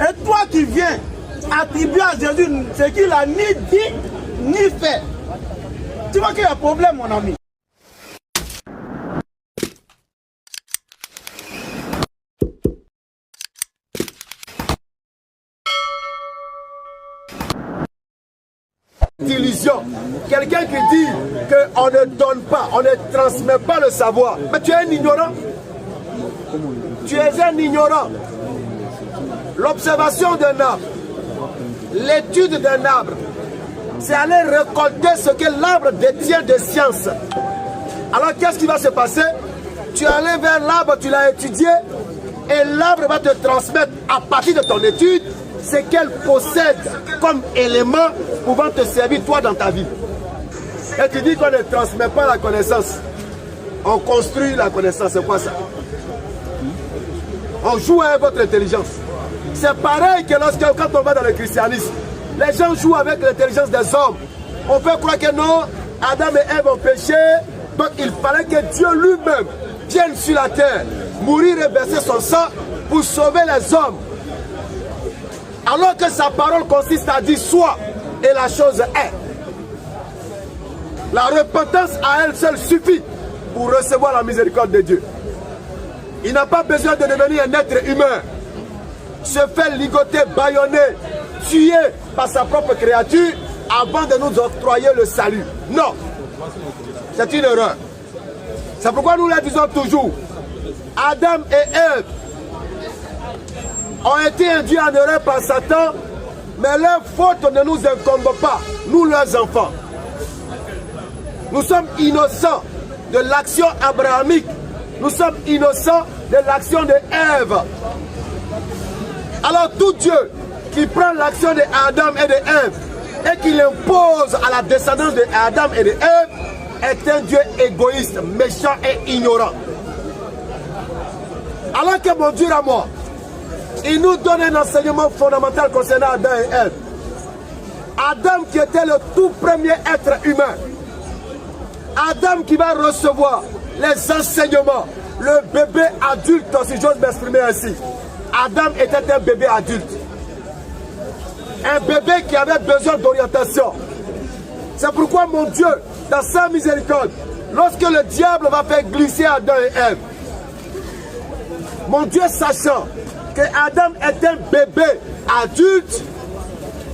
Et toi qui viens attribuer à Jésus ce qu'il a ni dit, ni fait. Tu vois qu'il y a un problème, mon ami. Illusion. Quelqu'un qui dit qu'on ne donne pas, on ne transmet pas le savoir. Mais tu es un ignorant. Tu es un ignorant. L'observation d'un arbre, l'étude d'un arbre, c'est aller récolter ce que l'arbre détient de science. Alors qu'est-ce qui va se passer? Tu es allé vers l'arbre, tu l'as étudié, et l'arbre va te transmettre à partir de ton étude ce qu'elle possède comme élément pouvant te servir toi dans ta vie. Et tu dis qu'on ne transmet pas la connaissance. On construit la connaissance, c'est quoi ça? On joue avec votre intelligence. C'est pareil que quand on va dans le christianisme, les gens jouent avec l'intelligence des hommes. On peut croire que non, Adam et Ève ont péché, donc il fallait que Dieu lui-même vienne sur la terre, mourir et verser son sang pour sauver les hommes. Alors que sa parole consiste à dire soit, et la chose est. La repentance à elle seule suffit pour recevoir la miséricorde de Dieu. Il n'a pas besoin de devenir un être humain, se faire ligoter, bâillonner, tuer par sa propre créature avant de nous octroyer le salut. Non, c'est une erreur. C'est pourquoi nous le disons toujours. Adam et Ève ont été induits en erreur par Satan, mais leur faute ne nous incombe pas, nous leurs enfants. Nous sommes innocents de l'action abrahamique. Nous sommes innocents de l'action de Ève. Alors tout Dieu qui prend l'action de Adam et de Ève et qui l'impose à la descendance de Adam et de Ève est un Dieu égoïste, méchant et ignorant. Alors que mon Dieu à moi, il nous donne un enseignement fondamental concernant Adam et Ève. Adam qui était le tout premier être humain. Adam qui va recevoir les enseignements. Le bébé adulte, si j'ose m'exprimer ainsi. Adam était un bébé adulte. Un bébé qui avait besoin d'orientation. C'est pourquoi mon Dieu, dans sa miséricorde, lorsque le diable va faire glisser Adam et Ève, mon Dieu sachant que Adam est un bébé adulte,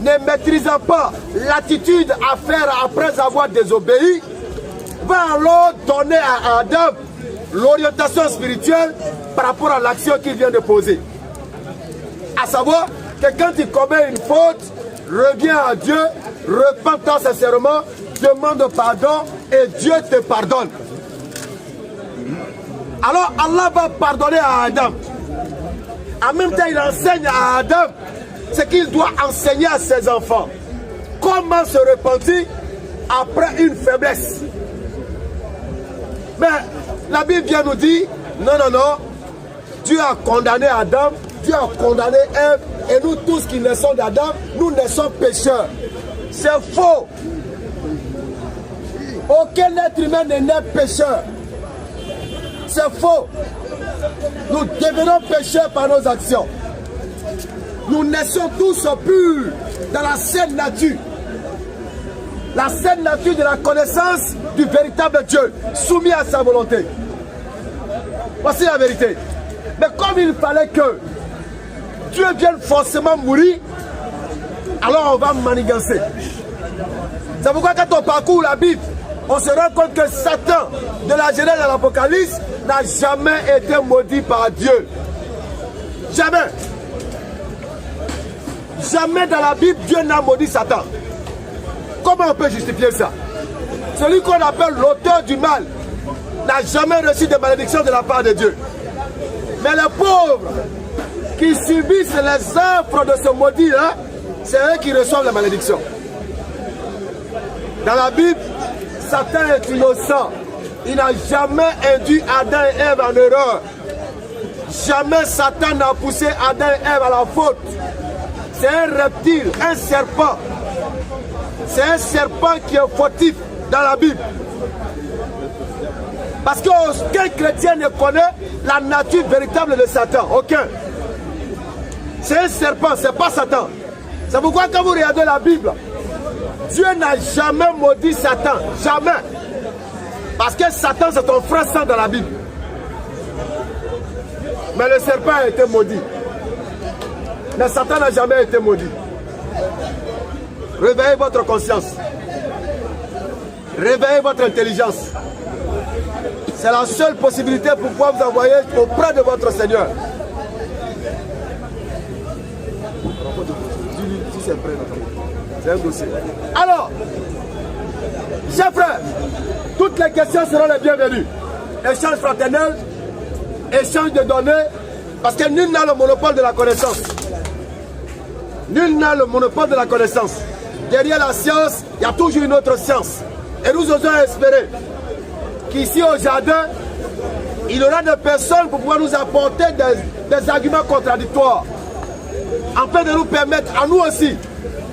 ne maîtrisant pas l'attitude à faire après avoir désobéi, va alors donner à Adam l'orientation spirituelle par rapport à l'action qu'il vient de poser. À savoir que quand il commet une faute, revient à Dieu, repentant sincèrement, demande pardon et Dieu te pardonne. Alors Allah va pardonner à Adam. En même temps, il enseigne à Adam ce qu'il doit enseigner à ses enfants. Comment se repentir après une faiblesse. Mais la Bible vient nous dire, non, non, non, Dieu a condamné Adam, Dieu a condamné Ève, et nous tous qui naissons d'Adam, nous naissons pécheurs. C'est faux. Aucun être humain n'est né pécheur. C'est faux. Nous devenons pécheurs par nos actions. Nous naissons tous purs dans la saine nature. La saine nature de la connaissance du véritable Dieu, soumis à sa volonté. Voici la vérité. Mais comme il fallait que Dieu vienne forcément mourir, alors on va manigancer. C'est pourquoi quand on parcourt la Bible, on se rend compte que Satan, de la Genèse à l'Apocalypse, n'a jamais été maudit par Dieu. Jamais. Jamais dans la Bible, Dieu n'a maudit Satan. Comment on peut justifier ça? Celui qu'on appelle l'auteur du mal n'a jamais reçu de malédiction de la part de Dieu. Mais les pauvres qui subissent les offres de ce maudit, hein, c'est eux qui reçoivent la malédiction. Dans la Bible, Satan est innocent. Il n'a jamais induit Adam et Ève en erreur. Jamais Satan n'a poussé Adam et Ève à la faute. C'est un reptile, un serpent. C'est un serpent qui est fautif dans la Bible. Parce qu'aucun chrétien ne connaît la nature véritable de Satan. Aucun. C'est un serpent, c'est pas Satan. C'est pourquoi quand vous regardez la Bible, Dieu n'a jamais maudit Satan. Jamais. Parce que Satan, c'est ton frère saint dans la Bible. Mais le serpent a été maudit. Mais Satan n'a jamais été maudit. Réveillez votre conscience. Réveillez votre intelligence. C'est la seule possibilité pour pouvoir vous envoyer auprès de votre Seigneur. C'est un dossier. Alors, chers frères, toutes les questions seront les bienvenues. Échange fraternel, échange de données, parce que nul n'a le monopole de la connaissance. Nul n'a le monopole de la connaissance. Derrière la science, il y a toujours une autre science. Et nous osons espérer qu'ici au jardin, il y aura des personnes pour pouvoir nous apporter des arguments contradictoires, afin de nous permettre à nous aussi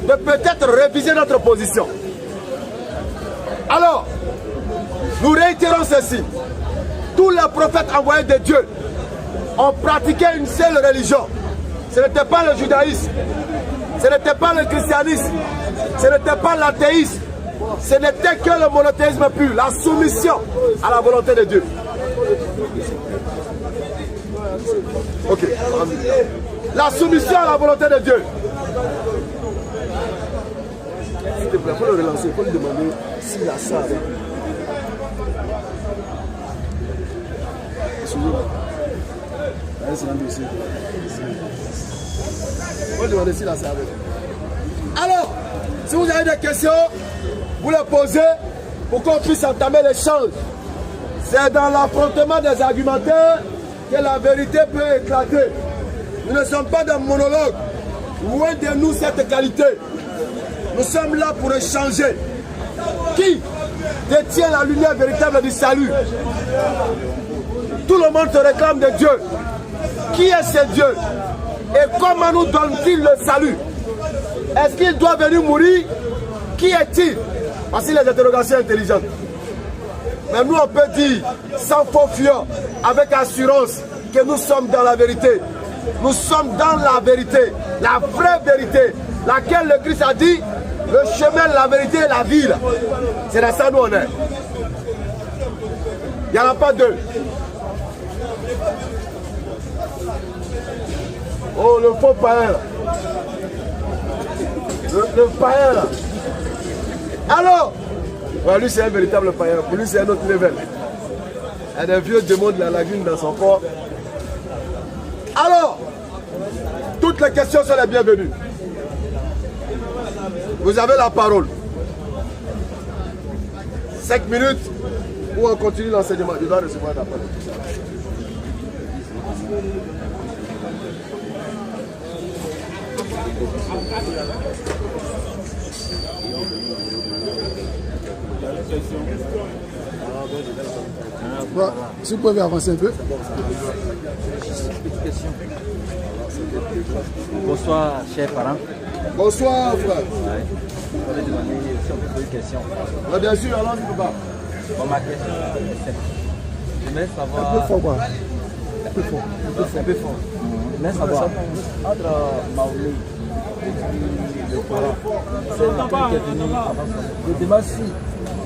de peut-être réviser notre position. Alors, nous réitérons ceci. Tous les prophètes envoyés de Dieu ont pratiqué une seule religion. Ce n'était pas le judaïsme, ce n'était pas le christianisme, ce n'était pas l'athéisme, ce n'était que le monothéisme pur, la soumission à la volonté de Dieu. Ok. La soumission à la volonté de Dieu. S'il te plaît, il faut le relancer, il faut lui demander s'il a ça avec. C'est un dossier. Il faut demander s'il a ça avec. Alors, si vous avez des questions, vous les posez pour qu'on puisse entamer l'échange. C'est dans l'affrontement des argumentaires que la vérité peut éclater. Nous ne sommes pas dans monologue. Loin de nous cette qualité. Nous sommes là pour échanger. Qui détient la lumière véritable du salut? Tout le monde se réclame de Dieu. Qui est ce Dieu? Et comment nous donne-t-il le salut? Est-ce qu'il doit venir mourir? Qui est-il? Voici les interrogations intelligentes. Mais nous on peut dire, sans faux fuyant, avec assurance, que nous sommes dans la vérité. Nous sommes dans la vérité, la vraie vérité, laquelle le Christ a dit, le chemin, la vérité et la vie. C'est dans ça nous on est. Il n'y en a pas deux. Oh, le faux païen là. Le païen là. Alors, ouais, lui c'est un véritable païen. Pour lui c'est un autre level. Il y a des vieux démons de la lagune dans son corps. Alors, toutes les questions sont les bienvenues. Vous avez la parole. 5 minutes où on continue l'enseignement. Il va recevoir la parole. Bon, si vous pouvez avancer un peu. Bonsoir, chers parents. Bonsoir, frère. Je voulais demander si on peut poser une question. Ah, bien sûr, allons-y, papa. Bon, ma question est simple. J'aimerais savoir. Un peu fort, quoi. Un peu fort. Un peu fort. J'aimerais savoir entre Mahomet et le Coran, c'est lequel qui est venu avant Mahomet. Je demande si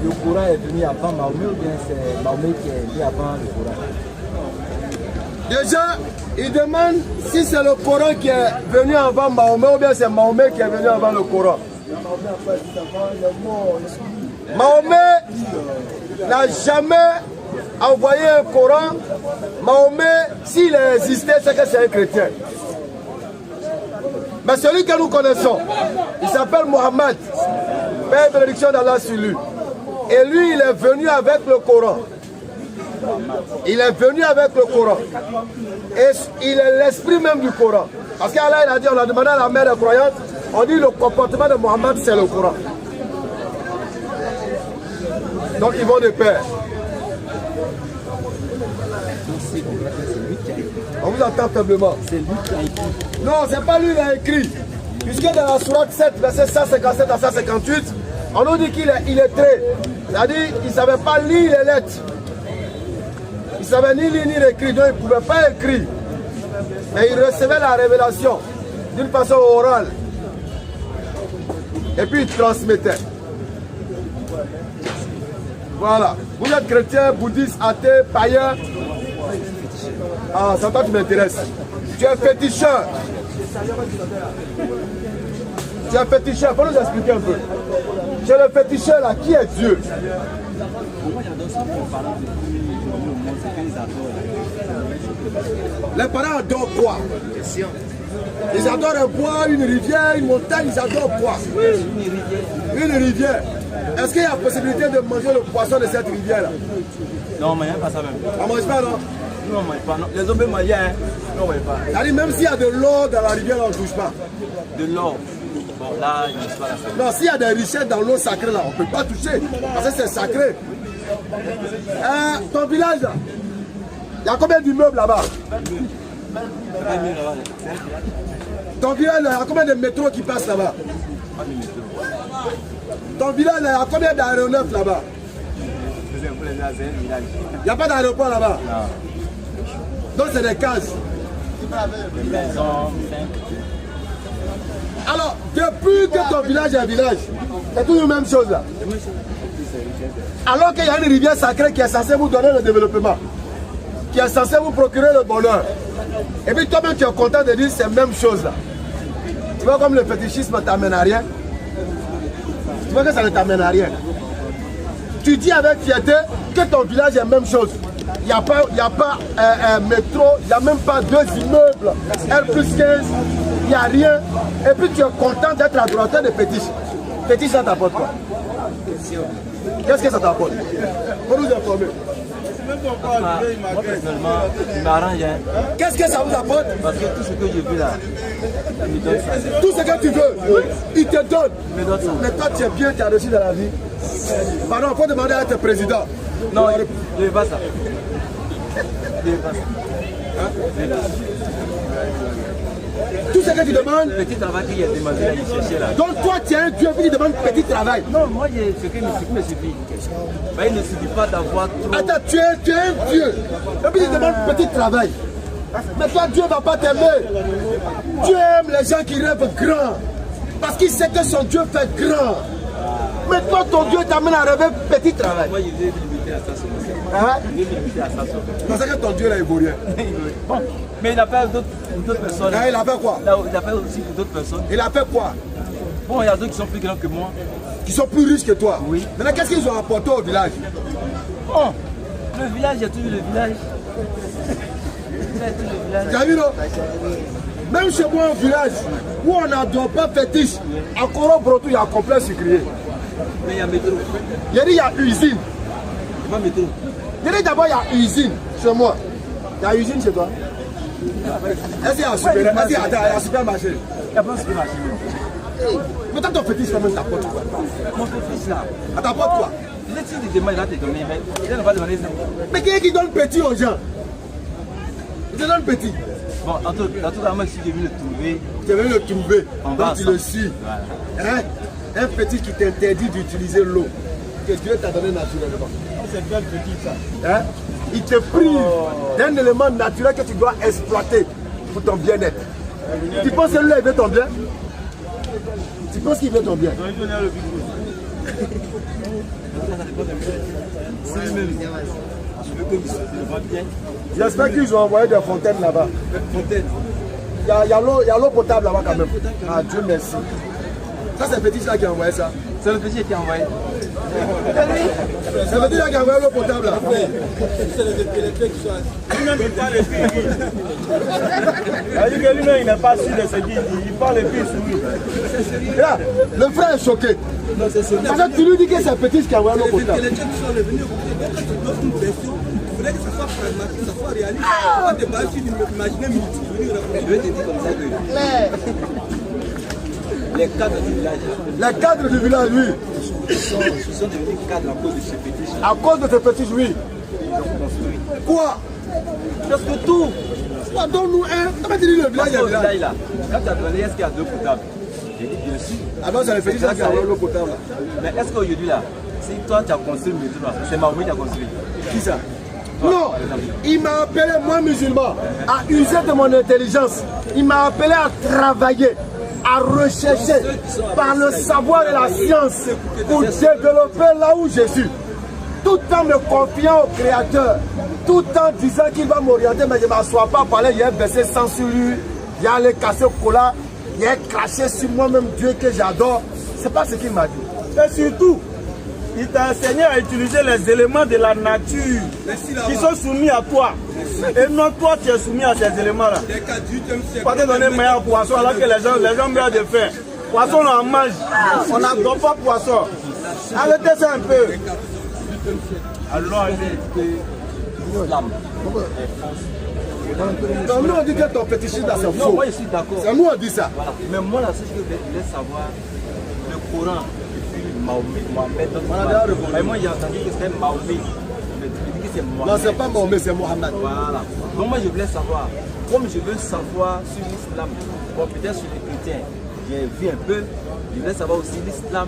le Coran est venu avant Mahomet ou bien c'est Mahomet qui est venu avant le Coran. Déjà, il demande si c'est le Coran qui est venu avant Mahomet ou bien c'est Mahomet qui est venu avant le Coran. Mahomet n'a jamais envoyé un Coran. Mahomet, s'il existait, c'est que c'est un chrétien. Mais celui que nous connaissons, il s'appelle Mohammed, Père et bénédiction d'Allah sur lui. Et lui, il est venu avec le Coran. Il est venu avec le Coran. Et il est l'esprit même du Coran. Parce qu'Allah, il a dit, on a demandé à la mère des croyantes, on dit le comportement de Mohammed, c'est le Coran. Donc ils vont de pair. On vous entend faiblement. C'est lui qui a écrit. Non, c'est pas lui qui a écrit. Puisque dans la sourate 7, verset 157 à 158, on nous dit qu'il est illettré. C'est-à-dire qu'il ne savait pas lire les lettres. Il ne savait ni lire ni écrire, donc il ne pouvait pas écrire. Mais il recevait la révélation. d'une façon orale. Et puis il transmettait. Voilà. Vous êtes chrétien, bouddhiste, athée, païen. Ah, ça toi tu m'intéresses. Tu es féticheur. Tu es féticheur. Faut nous expliquer un peu. Tu es le féticheur là. Qui est Dieu? Les parents adorent quoi? Ils adorent un bois, une rivière, une montagne, ils adorent quoi? Une rivière. Est-ce qu'il y a possibilité de manger le poisson de cette rivière-là? Non, on ne mange pas ça même. On ne mange pas, non? Non, on ne mange pas. Non. Les hommes peuvent manger, hein? Non, on ne mange pas. C'est-à-dire, même s'il y a de l'or dans la rivière, on ne touche pas. De l'or. Bon, là, je ne sais pas la faire. Non, s'il y a des richesses dans l'eau sacrée, là, on ne peut pas toucher. Parce que c'est sacré. Ton village, là, il y a combien d'immeubles là-bas? Ton village, là, il y a combien de métros qui passent là-bas? Ton village, là, il y a combien d'aéronefs là-bas? Il n'y a pas d'aéroport là-bas? Donc c'est des cases. Alors, depuis que ton village est un village, c'est toujours la même chose là. Alors qu'il y a une rivière sacrée qui est censée vous donner le développement, qui est censée vous procurer le bonheur. Et puis toi-même tu es content de dire c'est la même chose là. Tu vois comme le fétichisme ne t'amène à rien. Tu vois que ça ne t'amène à rien. Tu dis avec fierté que ton village est la même chose. Il n'y a pas un métro, il n'y a même pas 2 immeubles, R+15, il n'y a rien. Et puis tu es content d'être adorateur de fétiche. Fétiche, ça t'apporte quoi? Qu'est-ce que ça t'apporte? Pour nous informer. Moi, personnellement, je m'arrange. Hein. Qu'est-ce que ça vous apporte? Parce que tout ce que j'ai vu là, il me donne ça. Tout ce que tu veux, il te donne. Il me donne ça. Mais toi, tu es bien, tu as réussi dans la vie. Pardon, il faut demander à être président. Non, je ne veux pas ça. Je ne veux pas ça. Tout ce que tu demandes. Petit travail qu'il y a demandé à y chercher là. Donc toi, tu es un Dieu, puis tu demandes petit travail. Non, moi, ce qui me suffit. Ben, il ne suffit pas d'avoir trop. Attends, tu es un Dieu. Et puis tu demandes petit travail. Mais toi, Dieu ne va pas t'aimer. Dieu aime les gens qui rêvent grand. Parce qu'il sait que son Dieu fait grand. Mais toi, ton Dieu t'amène à rêver petit travail. Moi, je vais limiter à ça seulement. Hein? Je vais limiter à ça seulement. Parce que ton Dieu là, il vaut rien. Bon, mais il a fait d'autres personnes. Ah, il a fait quoi? Il a fait aussi pour d'autres personnes. Il a fait quoi? Bon, il y a d'autres qui sont plus grands que moi. Qui sont plus riches que toi? Oui. Maintenant, qu'est-ce qu'ils ont apporté au village? Bon, le village, il y a toujours le village. Tu as vu, non? Même chez moi, au village, où on n'adore pas fétiche, à Koro-Brotou, il y a un complexe sucrier. Mais il y a métro. Il y a dit, il y a usine. Il y a pas métro. Il y a dit d'abord, il y a usine chez moi. Il y a usine chez toi? Est-ce qu'il y a un supermarché? Il n'y a pas de supermarché. Mais toi, ton fétiche, quand même, t'apporte quoi? Mon fils là. Elle t'apporte quoi? Il est si tu demandes, il va te donner, mais il ne va pas demander ça. Mais qui est qui donne petit aux gens? Il te donne petit. Bon, en tout cas, moi, si je viens le trouver. Tu es venu le trouver, On donc va tu ensemble. le suis. Voilà. Hein? Un petit qui t'interdit d'utiliser l'eau que Dieu t'a donné naturellement. C'est bien petit ça. Hein? Il te prive d'un élément naturel que tu dois exploiter pour ton bien-être. Tu penses que lui il veut ton bien? Tu penses qu'il veut ton bien? J'espère qu'ils ont envoyé des fontaines là-bas. Il y a l'eau potable là-bas quand même. Ah Dieu merci. Ça c'est le petit là qui a envoyé ça. C'est le petit qui a envoyé. C'est le petit là qui a envoyé l'eau potable là. C'est les intellectuels qui sont assis. Lui-même il parle et puis il dit. C'est-à-dire que lui-même il n'est pas sûr de ce qu'il dit. Il parle et puis il sourit. Là, le frère est choqué. Parce que tu lui dis que c'est le petit qui a envoyé l'eau potable. Les intellectuels qui sont revenus, quand tu donnes une version, il faudrait que ça soit pragmatique, ça soit réaliste. Pas de base, tu imaginer multiplier. Je vais te dire comme ça que les cadres du village, Les cadres du village, oui. ils sont devenus cadres à cause de ce fétiche. À cause de ce petit, oui. Quoi? Parce que tout, Quoi, donne-nous un. Comment tu dis le village parce est qu'au village? village là, quand tu as demandé est-ce qu'il y a de l'eau potable, j'ai dit bien sûr. Ah non, c'est le petit là qui a envoyé l'eau potable. Mais est-ce qu'aujourd'hui là, si toi tu as construit le métro là, c'est Mahomet qui a construit. Qui ça? Non, il m'a appelé, moi musulman, à user de mon intelligence. Il m'a appelé à travailler, à rechercher par le savoir et la science pour développer là où je suis. Tout en me confiant au Créateur, tout en disant qu'il va m'orienter, mais je ne m'assois pas parler, il a baissé sans sur lui, il a allé casser le cola, il a craché sur moi-même Dieu que j'adore. C'est pas ce qu'il m'a dit. Et surtout, il t'a enseigné à utiliser les éléments de la nature qui sont soumis à toi. Et non, toi, tu es soumis à ces éléments-là. Pas te donner meilleur poisson alors que les gens meurent de faim. Poisson, on en mange. On n'adore pas poisson. Arrêtez ça un peu. Alors, nous on dit que ton fétichisme là c'est faux. Non, moi je suis d'accord. C'est nous on dit ça. Voilà. Mais moi là, c'est ce que je voulais savoir. Le Coran, depuis Mohamed. Mais moi j'ai entendu que c'était Mahomet. Mais tu dis que c'est Mohamed. Non, c'est pas Mahomet, c'est Mohamed. Voilà. Donc moi je voulais savoir, comme je veux savoir sur l'islam, bon peut-être sur les chrétiens, j'ai vu un peu, je voulais savoir aussi l'islam,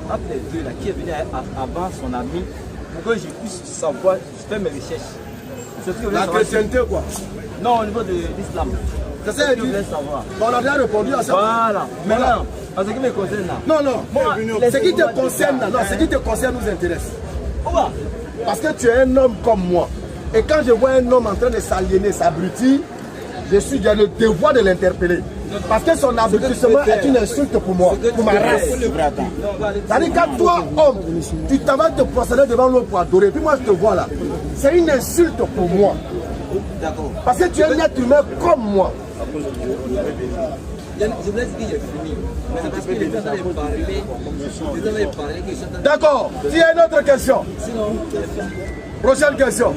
entre les deux là, qui est venu avant son ami, pour que je puisse savoir, je fais mes recherches. La chrétienté quoi? Non, au niveau de l'islam. C'est ça que je voulais savoir. Bon, on a déjà répondu à ça. Voilà. Maintenant, en ce qui me concerne là. Non, non. Moi, ce qui te concerne là, non, ce qui te concerne nous intéresse. Parce que tu es un homme comme moi. Et quand je vois un homme en train de s'aliéner, s'abrutir, j'ai le devoir de l'interpeller. Parce que son abrutissement est une insulte pour moi, pour ma race. C'est-à-dire quand toi, homme, tu t'en vas te procéder devant l'homme pour adorer, puis moi je te vois là, c'est une insulte pour moi. Parce que tu es un être humain comme moi. Je voulais dire que j'ai fini. Mais c'est parce que les gens avaient parlé que je suis en train de... D'accord. Il y a une autre question. Prochaine question.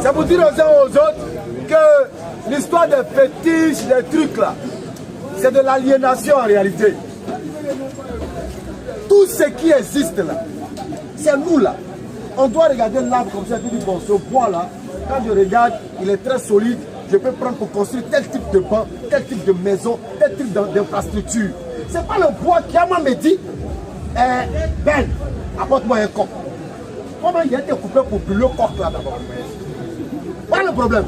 C'est pour dire aux uns aux autres que l'histoire des fétiches, des trucs là, c'est de l'aliénation en réalité. Tout ce qui existe là, c'est nous là. On doit regarder l'arbre comme ça et dire bon, ce bois là, quand je regarde, il est très solide. Je peux prendre pour construire tel type de banc, tel type de maison, tel type d'infrastructure. C'est pas le bois qui m'a dit, Ben, apporte-moi un coq. Comment il a été coupé pour brûler le coq là d'abord? Pas le problème.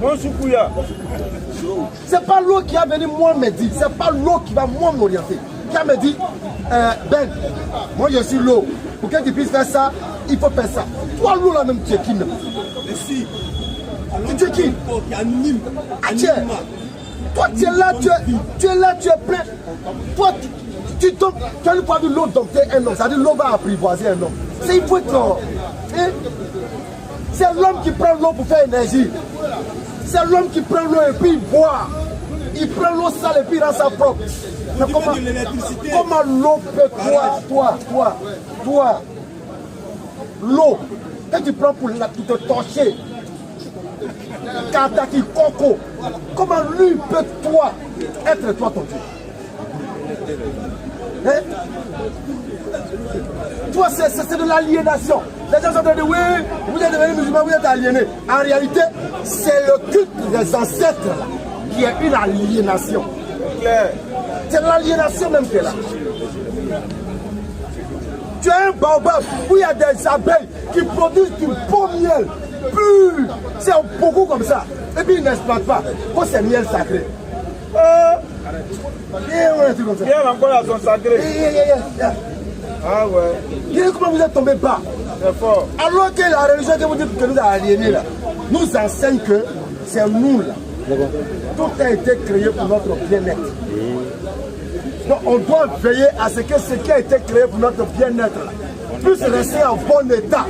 C'est pas l'eau qui a venu moi me dire, c'est pas l'eau qui va moi m'orienter. Qui a me dit, Ben, moi je suis l'eau. Pour que tu puisses faire ça, il faut faire ça. Toi l'eau là même tu es qui même? Tu es qui? Toi tu es là, tu es plein. Toi tu tombes, tu as une fois vu l'eau dompter un homme, c'est-à-dire l'eau va apprivoiser un homme. C'est il faut être. Hein? C'est l'homme qui prend l'eau pour faire énergie. C'est l'homme qui prend l'eau et puis il boit. Il prend l'eau sale et puis il rend ça propre. Mais comment l'eau peut toi, l'eau, quand tu prends pour te torcher, Kataki Coco, comment lui peut toi être toi ton Dieu? Hein? Toi, c'est de l'aliénation. Les gens sont en train de dire oui, vous êtes devenus musulmans, vous êtes aliénés. En réalité, c'est le culte des ancêtres là, qui est une aliénation. C'est l'aliénation même qui est là. Tu as un baobab où il y a des abeilles qui produisent du beau miel pur. C'est beaucoup comme ça. Et puis ils n'exploitent pas. Oh, c'est miel sacré. Miel encore à son sacré. Ah ouais. Comment vous êtes tombé bas? C'est fort. Alors que la religion que vous dites que nous a aliénés là, nous enseigne que c'est nous là. Tout a été créé pour notre bien-être. Donc on doit veiller à ce que ce qui a été créé pour notre bien-être puisse rester en bon état.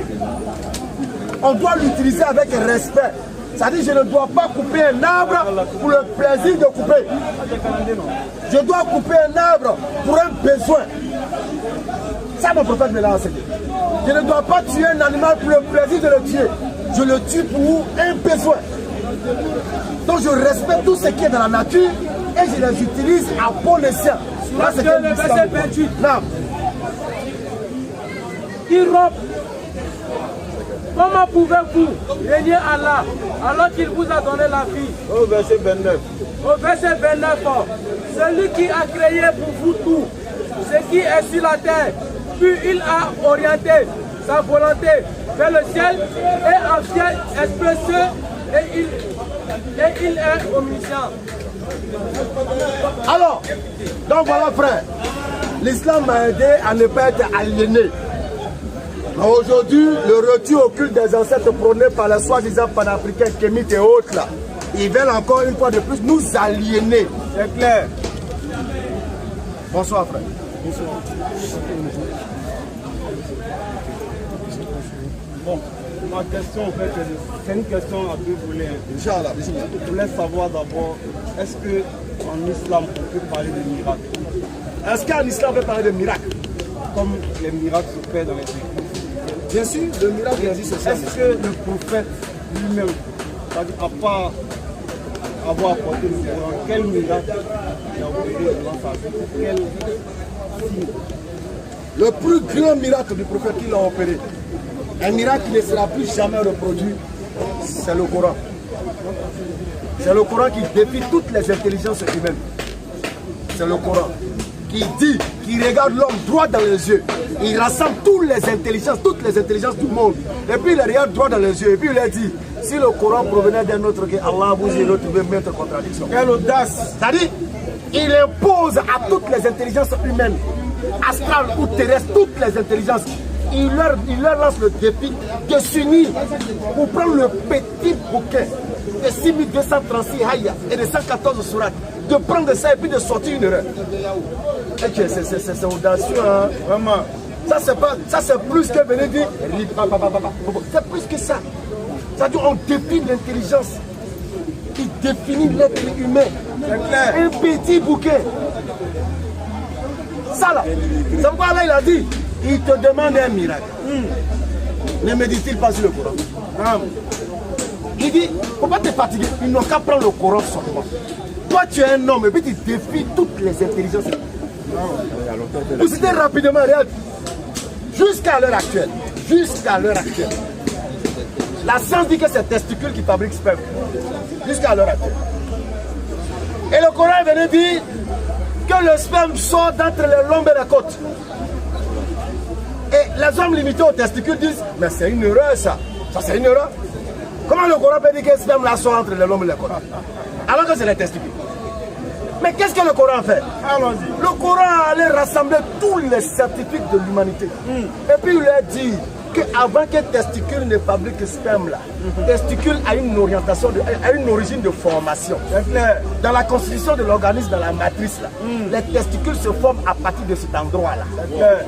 On doit l'utiliser avec respect. C'est-à-dire je ne dois pas couper un arbre pour le plaisir de couper. Je dois couper un arbre pour un besoin. Ça mon prophète me l'a enseigné. Je ne dois pas tuer un animal pour le plaisir de le tuer. Je le tue pour un besoin. Donc je respecte tout ce qui est dans la nature et je les utilise à bon escient. Là, c'est le verset 28. Non. Il rompt. Comment pouvez-vous régner Allah alors qu'il vous a donné la vie? Au verset 29. Au verset 29, celui qui a créé pour vous tout, ce qui est sur la terre, puis il a orienté sa volonté vers le ciel et en ciel expressé et il est omniscient. Alors, donc voilà frère, l'islam m'a aidé à ne pas être aliéné. Aujourd'hui, le retour au culte des ancêtres prôné par les soi-disant panafricains, kémites et autres là, ils veulent encore une fois de plus nous aliéner. C'est clair. Bonsoir frère. Bonsoir. Bon, ma question en fait, c'est une question à deux volets. Inch'Allah. Je voulais savoir d'abord, est-ce qu'en islam on peut parler de miracles? Est-ce qu'en islam on peut parler de miracles? Comme les miracles se font dans les églises. Bien sûr, le miracle existe aussi. Est-ce que le prophète lui-même, c'est-à-dire à part avoir apporté le Coran, quel miracle il a opéré dans sa vie? Quel signe? Le plus grand miracle du prophète qu'il a opéré, un miracle qui ne sera plus jamais reproduit, c'est le Coran. C'est le Coran qui défie toutes les intelligences humaines. C'est le Coran qui dit, qui regarde l'homme droit dans les yeux. Il rassemble toutes les intelligences du monde. Et puis il les regarde droit dans les yeux. Et puis il leur dit, si le Coran provenait d'un autre que Allah vous y retrouvé mettre contradiction. Quelle audace! C'est-à-dire, il impose à toutes les intelligences humaines, astrales ou terrestres, toutes les intelligences, il leur lance le défi de s'unir pour prendre le petit bouquin de 6236 hayas et de 114 sourates, de prendre ça et puis de sortir une erreur. C'est audacieux, hein? Vraiment. Ça c'est plus que venir dire, c'est plus que ça. C'est-à-dire on définit l'intelligence, il définit l'être humain. C'est clair. Un petit bouquin. Ça là, c'est pourquoi là il a dit, il te demande un miracle. Ne médite-t-il pas sur le Coran? Non. Il dit, faut pas te fatiguer, ils n'ont qu'à prendre le Coran sur toi. Toi tu es un homme et puis tu défies toutes les intelligences. Vous citez rapidement, regarde. Jusqu'à l'heure actuelle, la science dit que c'est testicules qui fabriquent sperme. Jusqu'à l'heure actuelle. Et le Coran est venu dire que le sperme sort d'entre les lombes et les côtes. Et les hommes limités aux testicules disent, mais c'est une erreur ça. Ça c'est une erreur. Comment le Coran peut dire que le sperme là sort entre les lombes et les côtes? Alors que c'est les testicules. Mais qu'est-ce que le Coran fait? Allons-y. Le Coran allait rassembler tous les scientifiques de l'humanité. Et puis il leur dit qu'avant que testicule ne fabrique sperme là, testicule a une orientation, a une origine de formation. Dans la constitution de l'organisme, dans la matrice là, les testicules se forment à partir de cet endroit là.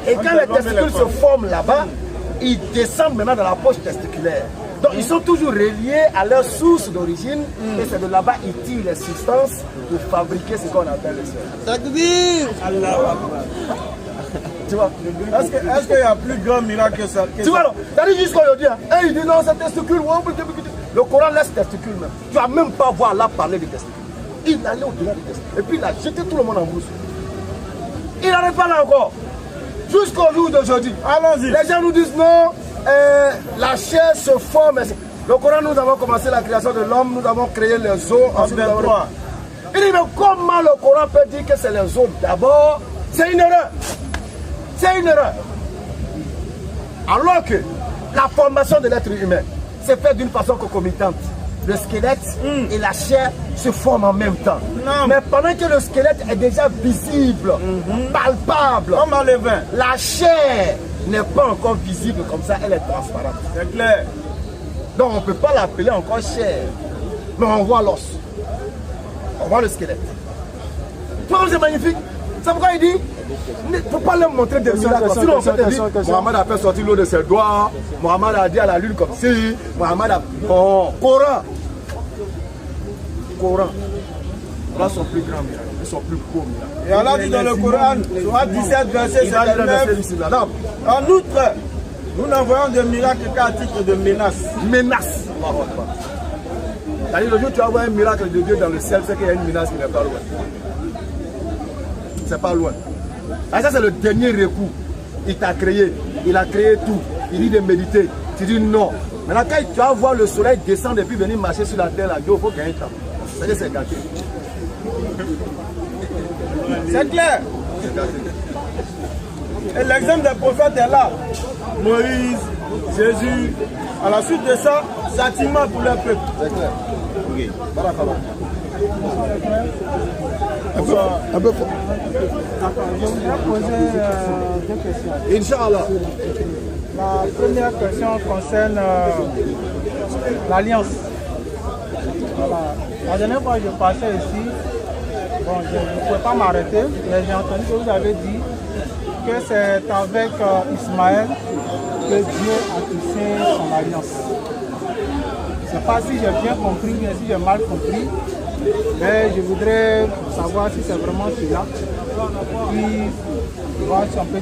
Et quand les testicules se forment là-bas, ils descendent maintenant dans la poche testiculaire. Donc ils sont toujours reliés à leur source d'origine et c'est de là-bas qu'ils tirent les substances pour fabriquer ce qu'on appelle le sperme. Tu vois? Est-ce qu'il y a plus grand miracle que ça? Tu vois, alors, t'as dit jusqu'à aujourd'hui, hein? Et il dit non, c'est testicule. Le Coran laisse testicule même. Tu vas même pas voir là parler de testicule. Il allait au-delà des testicules. Et puis il a jeté tout le monde en brousse. Il n'arrive pas là encore. Jusqu'au jour d'aujourd'hui. Allons-y. Les gens nous disent non, la chair se forme. Le Coran, nous avons commencé la création de l'homme, nous avons créé les os. Ensuite, nous avons... Il dit mais comment le Coran peut dire que c'est les os d'abord? C'est une erreur. C'est une erreur. Alors que la formation de l'être humain s'est faite d'une façon concomitante. Le squelette et la chair se forment en même temps. Non. Mais pendant que le squelette est déjà visible, palpable, Comme un levain. la chair n'est pas encore visible comme ça, elle est transparente. C'est clair. Donc on ne peut pas l'appeler encore chair. Mais on voit l'os. On voit le squelette. Tu vois, c'est magnifique. C'est pourquoi il dit, il ne faut pas leur montrer des miracles. Sinon on peut te dire, Mohamed a fait sortir l'eau de ses doigts, Mohamed a dit à la lune comme si, Mohamed a... Bon, Coran. Là sont plus grands miracles, ils sont plus beaux miracles. Et Allah dit dans le Coran, Surah 17, verset 79, en outre, nous n'envoyons de miracles qu'à titre de menace. Menace. C'est-à-dire le jour où tu vas voir un miracle de Dieu dans le ciel, c'est qu'il y a une menace qui n'est pas loin. C'est pas loin. Et ça c'est le dernier recours. Il t'a créé, il a créé tout. Il dit de méditer. Tu dis non. Maintenant quand tu vas voir le soleil descendre et puis venir marcher sur la terre, là, il faut gagner temps. C'est-à-dire c'est gâté. C'est clair. Et l'exemple des prophètes est là. Moïse, Jésus, à la suite de ça, châtiment pour le peuple. C'est clair. Ok. Barakallah. Un peu fort. Je voudrais poser deux questions. Inch'Allah. La première question concerne l'alliance. Voilà. La dernière fois que je passais ici, bon, je ne pouvais pas m'arrêter, mais j'ai entendu que vous avez dit que c'est avec Ismaël que Dieu a tissé son alliance. Je ne sais pas si j'ai bien compris, bien si j'ai mal compris, mais je voudrais savoir si c'est vraiment cela.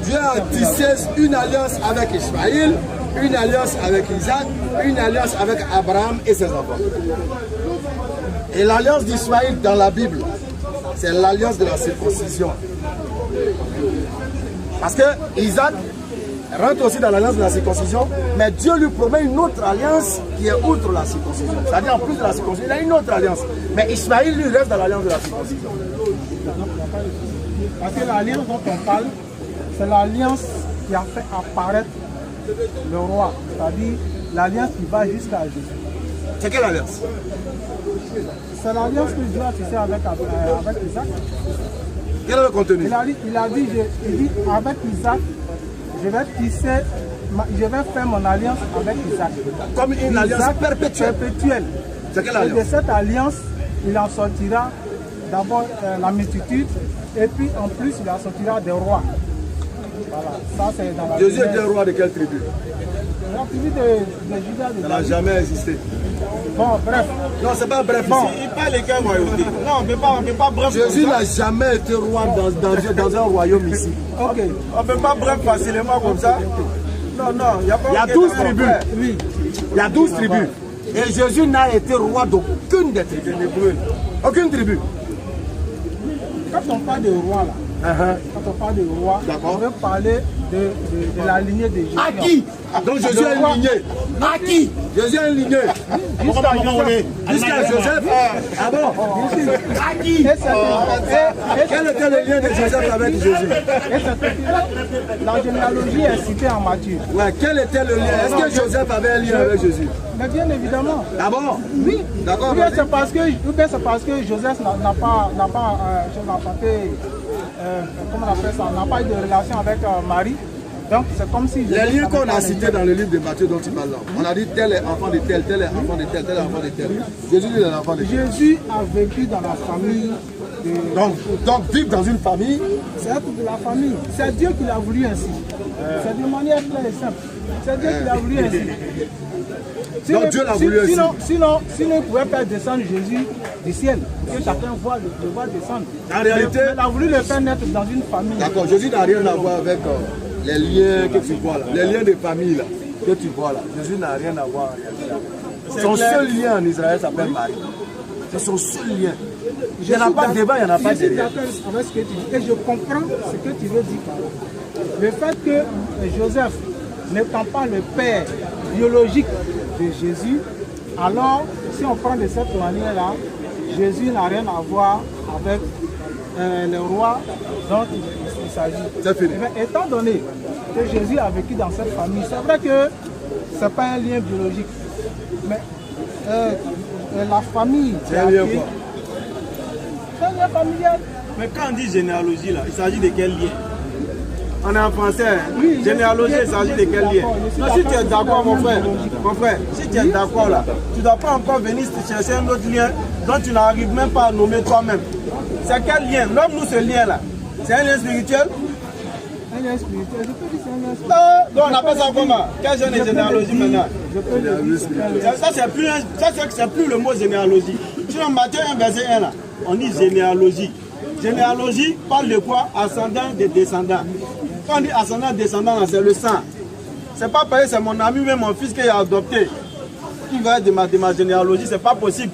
Dieu a tissé une alliance avec Ismaël, une alliance avec Isaac, une alliance avec Abraham et ses enfants. Et l'alliance d'Ismaël dans la Bible, c'est l'alliance de la circoncision. Parce que Isaac rentre aussi dans l'alliance de la circoncision, mais Dieu lui promet une autre alliance qui est outre la circoncision. C'est-à-dire en plus de la circoncision, il a une autre alliance. Mais Ismaël lui reste dans l'alliance de la circoncision. Parce que l'alliance dont on parle, c'est l'alliance qui a fait apparaître le roi, c'est-à-dire l'alliance qui va jusqu'à Jésus. C'est quelle alliance? C'est l'alliance que Dieu a tissée avec Isaac. Quel est le contenu? Il a dit avec Isaac, je vais faire mon alliance avec Isaac. Comme une alliance perpétuelle. C'est quelle alliance? Et de cette alliance, il en sortira d'abord la multitude, et puis en plus, il en sortira des rois. Voilà, ça c'est dans la Jésus était roi de quelle tribu? La tribu de Juda. Ça n'a jamais existé. Bon, bref. Non, c'est pas bref. Bon. Il parle de quelle royauté? Non, on ne peut pas bref. Jésus n'a jamais été roi dans un royaume ici. Ok. On ne peut pas bref facilement comme ça. Non, il y a pas. Il y a 12 tribus. Oui. Il y a 12 tribus. Et Jésus n'a été roi d'aucune des tribus. Aucune tribu. Quand on parle de roi là, quand on parle de roi, on veut parler de la lignée de Jésus. À qui? Donc Jésus est une lignée. À qui? Jésus est une lignée. Jusqu'à Joseph. Ah bon? À qui? Quel était le lien de Joseph avec Jésus? La généalogie est citée en Matthieu. Ouais, quel était le lien? Est-ce que Joseph avait un lien avec Jésus? Mais bien évidemment. D'abord? Oui. D'accord. Ou bien c'est parce que Joseph n'a pas eu de relation avec Marie. Donc c'est comme si... Les liens qu'on a cités dans le livre de Matthieu dont tu parles là, on a dit tel est enfant de tel, tel est enfant de tel, tel est enfant de tel. Jésus est l'enfant de tel. Jésus a vécu dans la famille de... Donc vivre dans une famille, c'est être de la famille. C'est Dieu qui l'a voulu ainsi. C'est de manière claire et simple. C'est Dieu qui l'a voulu ainsi. Donc Dieu l'a voulu ainsi. Sinon, il ne pouvait pas descendre Jésus du ciel. Que chacun voit le descendre. En réalité, il a voulu le faire naître dans une famille. D'accord, Jésus n'a rien à voir avec les liens que tu vois là. Les liens de famille là, que tu vois là. Jésus n'a rien à voir en réalité. Son seul lien en Israël s'appelle Marie. C'est son seul lien. Il n'y en a pas de débat, il n'y en a pas de derrière. Je suis d'accord avec ce que tu dis. Et je comprends ce que tu veux dire. Le fait que Joseph n'étant pas le père biologique de Jésus, alors si on prend de cette manière-là, Jésus n'a rien à voir avec le roi dont il s'agit. C'est fini. Mais étant donné que Jésus a vécu dans cette famille, c'est vrai que ce n'est pas un lien biologique. Mais la famille... C'est un lien quoi? C'est un lien familial. Mais quand on dit généalogie là, il s'agit de quel lien? On est en français, Oui, généalogie, il s'agit de quel lien? Non, si tu es d'accord mon frère, si tu es d'accord là, tu ne dois pas encore venir chercher un autre lien dont tu n'arrives même pas à nommer toi-même. C'est quel lien? Nomme-nous ce lien là. C'est un lien spirituel? Un lien spirituel, je peux dire c'est un lien spirituel. Donc on appelle ça comment? Quel genre de généalogie maintenant? Je peux le dire. Ça c'est plus le mot généalogie. Sur Matthieu 1 verset 1 là, on dit généalogie. Généalogie parle de quoi? Ascendant des descendants. Quand on dit ascendant descendant, c'est le sang. C'est pas pareil, c'est mon ami, même mon fils qui a adopté. Qui va être de ma généalogie, c'est pas possible.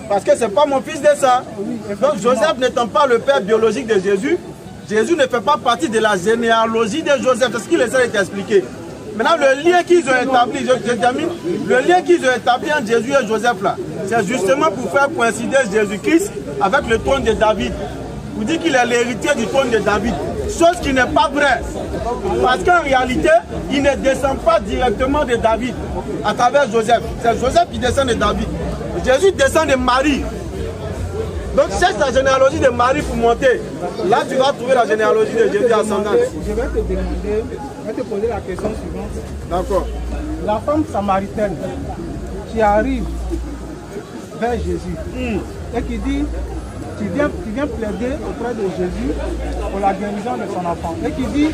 Parce que c'est pas mon fils de sang. Donc Joseph n'étant pas le père biologique de Jésus, Jésus ne fait pas partie de la généalogie de Joseph. C'est ce qu'il essaie de t'expliquer. Maintenant, le lien qu'ils ont établi, je termine, le lien qu'ils ont établi entre Jésus et Joseph là, c'est justement pour faire coïncider Jésus-Christ avec le trône de David. vous dites qu'il est l'héritier du trône de David. Chose qui n'est pas vraie. Parce qu'en réalité, il ne descend pas directement de David à travers Joseph. C'est Joseph qui descend de David. Jésus descend de Marie. Donc cherche la généalogie de Marie pour monter. Là, tu vas trouver la généalogie de Jésus ascendante. Je vais te demander, je vais te poser la question suivante. D'accord. La femme samaritaine qui arrive vers Jésus et qui dit, qui vient plaider auprès de Jésus pour la guérison de son enfant. Et qui dit,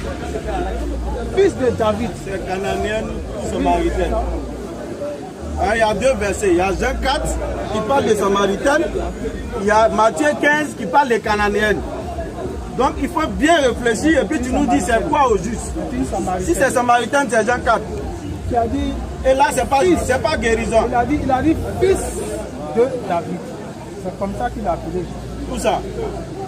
fils de David. C'est cananéenne samaritaine. Ah, il y a deux versets. Il y a Jean 4 qui parle des samaritaines. Il y a Matthieu 15 qui parle des cananéennes. Donc il faut bien réfléchir et puis tu nous dis c'est quoi au juste. Si c'est samaritaine, c'est Jean 4. Qui a dit, et là, c'est pas guérison. Il a dit fils de David. C'est comme ça qu'il a appelé. Où ça?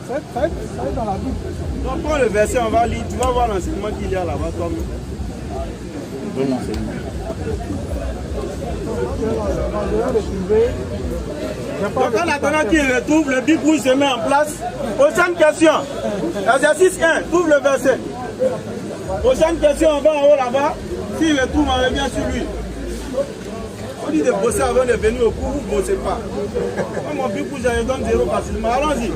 Ça est dans la Bible. Donc prends le verset, on va lire. Tu vas voir l'enseignement qu'il y a là-bas. Donne l'enseignement. Donc en attendant qu'il retrouve, le Bible se met en place. Prochaine question. Exercice 1, trouve le verset. Prochaine question, on va en haut là-bas. S'il le trouve, on revient sur lui. On dit de bosser avant de venir au cours, vous ne bossez pas. Moi, mon Bible, je donne 0 facilement. Allons-y.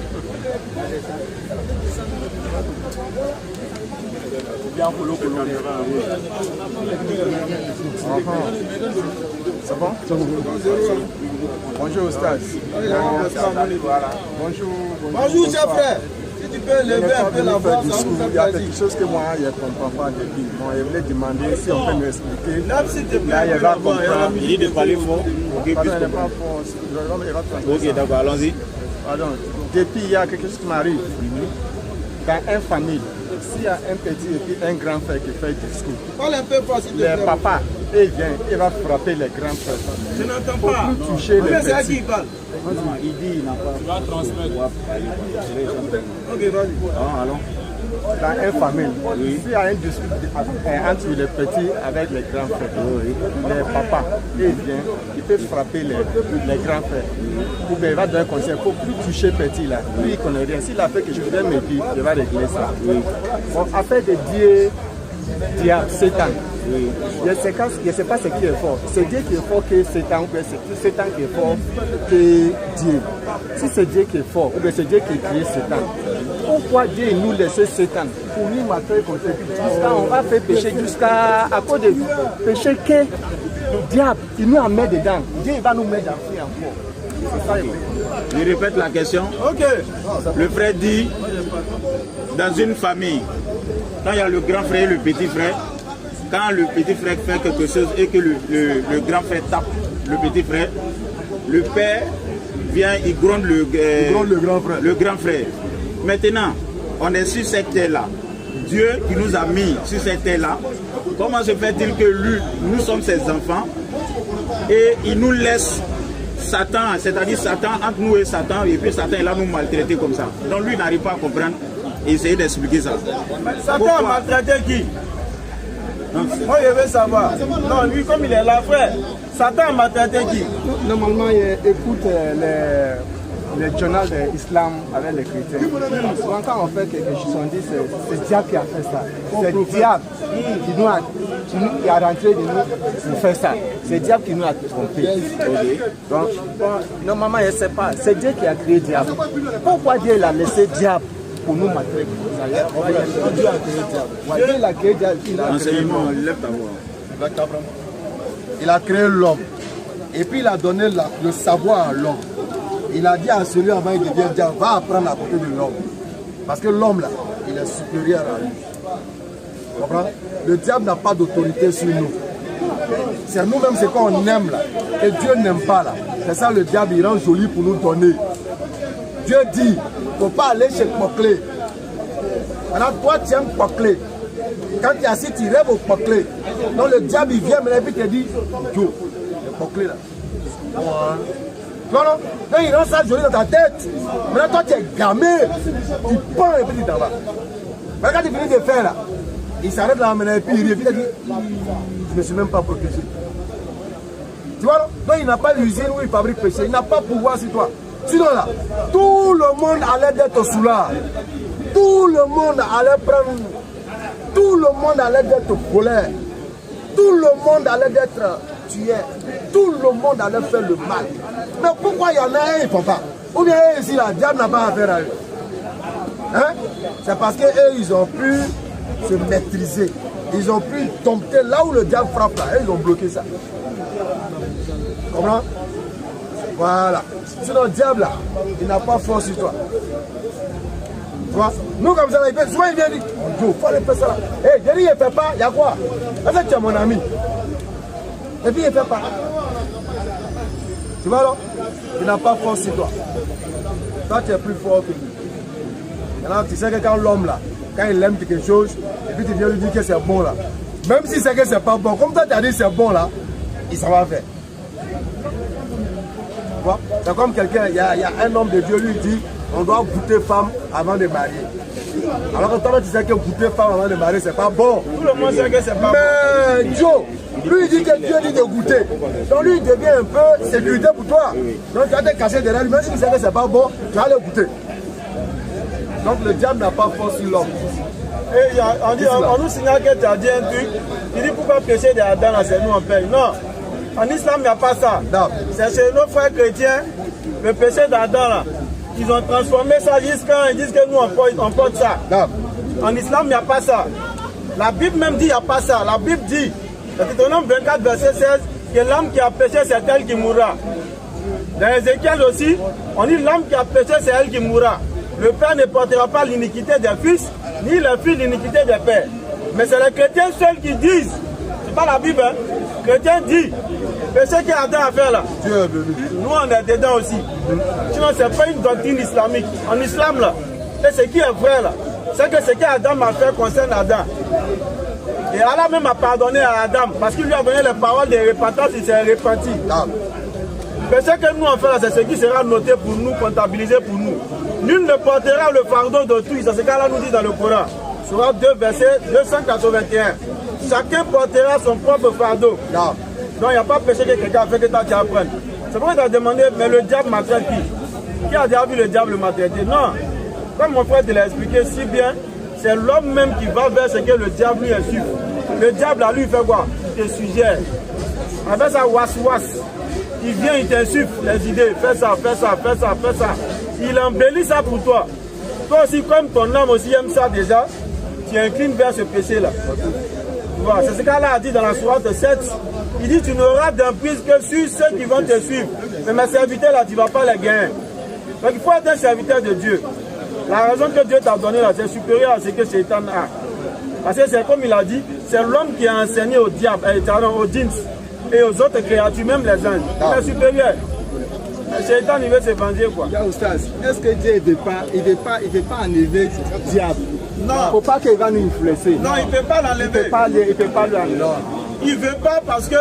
C'est bon? Bonjour, Ostaz. Bonjour. Bonjour, cher frère. Si tu peux lever un peu la voix, ça nous fait plaisir. Il y a quelque chose que moi, je ne comprends pas depuis. Bon, je voulais demander si on peut nous expliquer. Là, s'il te plaît, là, il va comprendre. Il dit de parler fort. Ok, d'accord, allons-y. Pardon. Depuis, il y a quelque chose qui m'arrive. Dans une famille, s'il y a un petit et puis un grand frère qui fait du discours, parle un peu fort, s'il te plaît. le papa, il vient, il va frapper les grands frères. Je n'entends pas. Pour toucher les C'est à qui petits. il parle? Non, il dit il n'a pas. Tu vas transmettre. Ok, vas-y. Ah, allons. Dans une famille, s'il y a un dispute entre les petits avec les grands frères, les papas, il vient, il peut frapper les grands frères. Ou bien il va donner un conseil, il ne faut plus toucher petit là. Lui, il ne connaît rien. S'il a fait quelque chose, il me dit, il va régler ça. Bon, affaire de Dieu, diable, Satan. Je ne sais pas ce qui est fort. C'est Dieu qui est fort que Satan, ou bien c'est Satan qui est fort que Dieu. Si c'est Dieu qui est fort, ou bien c'est Dieu qui a créé Satan, pourquoi Dieu nous laisse Satan pour nous mater comme ça? Jusqu'à on va faire pécher jusqu'à à cause de péché que le diable il nous a mis dedans. Dieu va nous mettre dans le feu encore. Je répète la question. Ok. Le frère dit, dans une famille, quand il y a le grand frère et le petit frère, quand le petit frère fait quelque chose et que le grand frère tape le petit frère, le père vient, il gronde le grand frère. Maintenant, on est sur cette terre-là. Dieu qui nous a mis sur cette terre-là, comment se fait-il que lui, nous sommes ses enfants et il nous laisse Satan, c'est-à-dire Satan entre nous et Satan, et puis Satan est là nous maltraiter comme ça. Donc lui n'arrive pas à comprendre et essayer d'expliquer ça. Satan a maltraité qui? Moi je veux savoir. Non, lui comme il est là, frère, Satan a maltraité qui? Normalement, il écoute les journaux de l'islam avec les chrétiens. Souvent, quand on fait quelque chose, on dit c'est le diable qui a fait ça. C'est le diable qui a rentré de nous pour faire ça. C'est le diable qui nous a trompés. Donc, normalement, je ne sais pas. C'est Dieu qui a créé le diable. Pourquoi Dieu l'a laissé le diable pour nous maltraiter? Dieu a créé le diable. Dieu l'a créé le diable. Il a créé l'homme. Et puis il a donné le savoir à l'homme. Il a dit à celui avant qu'il devienne diable, va apprendre à côté de l'homme. Parce que l'homme là, il est supérieur à lui. Tu comprends? Le diable n'a pas d'autorité sur nous. C'est nous-mêmes ce qu'on aime là. Et Dieu n'aime pas là. C'est ça le diable, il rend joli pour nous donner. Dieu dit, il ne faut pas aller chez Poclé. Maintenant toi tu aimes Poclé. Quand tu es assis, tu rêves au Poclé. Donc le diable il vient maintenant et te dit, Joe, le Poclé là. Non, non, donc il rend ça joli dans ta tête. Maintenant toi tu es gamé, tu prends et puis tu t'en vas. Mais quand tu finis de faire là, il s'arrête là maintenant et puis il revient et dit, je ne me suis même pas protégé. Tu vois, non? Donc il n'a pas l'usine où il fabrique péché, il n'a pas pouvoir sur toi. Sinon là, tout le monde allait être sous là. Tout le monde allait prendre. Tout le monde allait être colère. Tout le monde allait être tué. Tout le monde allait faire le mal. Mais pourquoi il y en a un, ils ne font pas? Ou bien ici, la diable n'a pas affaire à eux. Hein? C'est parce qu'eux, ils ont pu se maîtriser. Ils ont pu dompter là où le diable frappe là. Ils ont bloqué ça. Comprends? Voilà. Sinon, le diable là, il n'a pas force sur toi. Tu vois? Nous, comme ça, souvent il vient dire, il faut aller faire ça là. Hé, Jerry, il ne fait pas, il y a quoi? Est-ce que tu es mon ami? Et puis il ne fait pas. Tu vois là? Il n'a pas force sur toi. Toi, tu es plus fort que lui. Maintenant, tu sais que quand l'homme là, quand il aime quelque chose, et puis tu viens lui dire que c'est bon là, même si c'est que c'est pas bon, comme toi tu as dit c'est bon là, il s'en va faire. C'est comme quelqu'un, il y a un homme de Dieu, lui dit, on doit goûter femme avant de marier. Alors que toi tu sais que goûter femme avant de marier c'est pas bon. Tout le monde sait que c'est pas bon. Mais Joe, lui il dit que Dieu dit de goûter. Donc lui il devient un peu sécurité pour toi. Donc tu vas te cacher derrière lui, même si tu sais que c'est pas bon, tu vas le goûter. Donc le diable n'a pas force sur l'homme. Et on nous signale que tu as dit un truc. Il dit pourquoi pécher des Adam, c'est nous on paye. Non, en islam il n'y a pas ça. C'est chez nos frères chrétiens, le péché d'Adam là. Ils ont transformé ça jusqu'à ils disent que nous on porte ça. En islam il n'y a pas ça. La Bible même dit il n'y a pas ça. La Bible dit, dans Deutéronome 24 verset 16, que l'homme qui a péché c'est elle qui mourra. Dans Ézéchiel aussi, on dit l'homme qui a péché c'est elle qui mourra. Le père ne portera pas l'iniquité des fils, ni le fils l'iniquité des pères. Mais c'est les chrétiens seuls qui disent, c'est pas la Bible, hein. Les chrétiens disent, péché qu'Adam a fait là, nous on est dedans aussi. Sinon c'est pas une doctrine islamique. En islam là, c'est ce qui est vrai là, c'est que ce qu'Adam a fait concerne Adam. Et Allah même a pardonné à Adam, parce qu'il lui a donné les paroles de repentance, il s'est repenti. Mais ce que nous on fait là, c'est ce qui sera noté pour nous, comptabilisé pour nous. Nul ne portera le fardeau d'autrui, c'est ce qu'Allah nous dit dans le Coran. Surah 2, verset 281. Chacun portera son propre fardeau. Donc il n'y a pas péché que quelqu'un a fait que toi tu apprennes. C'est pourquoi tu as demandé, mais le diable maltraite qui? Qui a déjà vu le diable maltraiter? Non. Comme mon frère te l'a expliqué si bien, c'est l'homme même qui va vers ce que le diable lui insuffle. Le diable, à lui, il fait quoi? Il te suggère. Avec sa was-was, il vient, il t'insuffle les idées. Fais ça, fais ça, fais ça, fais ça. Il embellit ça pour toi. Toi aussi, comme ton âme aussi aime ça déjà, tu inclines vers ce péché-là. Voilà, c'est ce qu'Allah a dit dans la sourate 7. Il dit, tu n'auras d'emprise que sur ceux qui vont te suivre. Mais mes serviteurs là, tu ne vas pas les gagner. Donc il faut être un serviteur de Dieu. La raison que Dieu t'a donnée là, c'est supérieur à ce que Satan a. Parce que c'est comme il a dit, c'est l'homme qui a enseigné au diable, aux djinns et aux autres créatures, même les anges. Il est supérieur. Satan, il veut se venger quoi. Est-ce que Dieu ne veut pas enlever le diable? Non. Il ne faut pas qu'il va nous influencer. Non, il ne peut pas l'enlever. Il ne peut pas l'enlever. Il ne veut pas parce que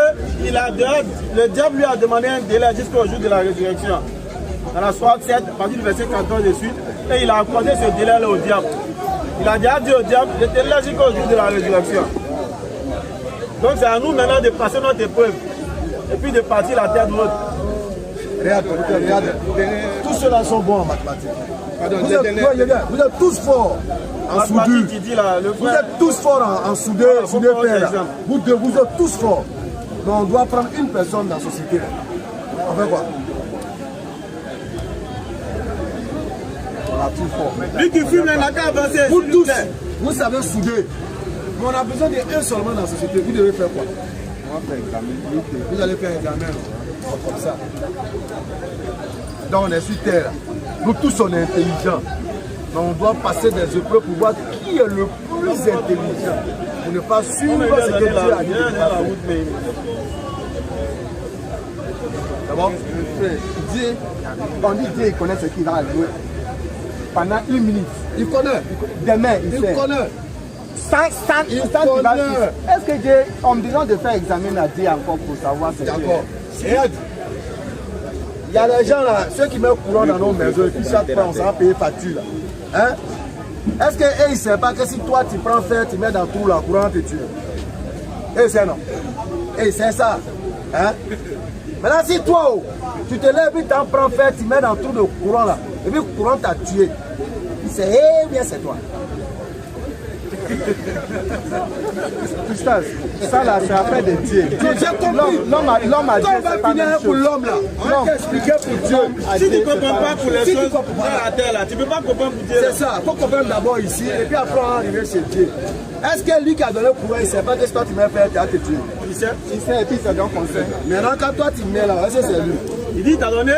le diable lui a demandé un délai jusqu'au jour de la résurrection. Dans la sourate 7, à partir du verset 14 de suite, et il a accordé ce délai-là au diable. Il a déjà dit au diable, je te laisse jusqu'au jour de la résurrection. Donc c'est à nous maintenant de passer notre épreuve et puis de partir la terre haute. Regarde, tous ceux-là sont bons en mathématiques. Vous êtes tous forts en soudure. Vous êtes tous forts en soudure. Vous êtes tous forts. Donc on doit prendre une personne dans la société. On fait quoi? On a tout fort. Lui qui fume, il n'a qu'à avancer. Vous tous, vous savez souder. Mais on a besoin d'un seulement dans la société. Vous devez faire quoi? On va faire un examen. Vous allez faire un examen. Comme ça. Donc on est sur terre. Nous tous on est intelligents. Donc on doit passer des épreuves pour voir qui est le plus intelligent. Pour ne pas suivre ce que Dieu a dit. C'est bon? Dieu, on dit Dieu il connaît ce qu'il va jouer. Pendant une minute. Il connaît. Demain, il sait. Connaît. Est-ce que Dieu, on me disant de faire examen à Dieu encore pour savoir ce qu'il est? Il y a des gens là, ceux qui mettent courant dans nos maisons, et puis chaque fois on s'en payer facture là. Hein? Est-ce qu'ils ne savent pas que si toi tu prends fer, tu mets dans tout la courant te tue? Et c'est non. Et c'est ça. Hein? Maintenant, si toi, tu te lèves et tu en prends fer, tu mets dans tout le courant là, et puis le courant t'a tué, c'est bien c'est toi. Ça là, c'est affaire de Dieu. L'homme a dit c'est pas même chose. Pour l'homme là, on va expliquer pour Dieu. Si tu ne comprends pas pour les choses dans la terre là, tu ne peux pas comprendre pour Dieu. C'est ça, il faut comprendre d'abord ici, et puis après on va arriver chez Dieu. Est-ce que lui qui a donné le pouvoir, il ne sait pas que ce que tu m'as fait, tu as te tuer? Il sait, et puis c'est donc conseil. Maintenant, quand toi tu mets là, est-ce que c'est lui? Il dit, t'as donné?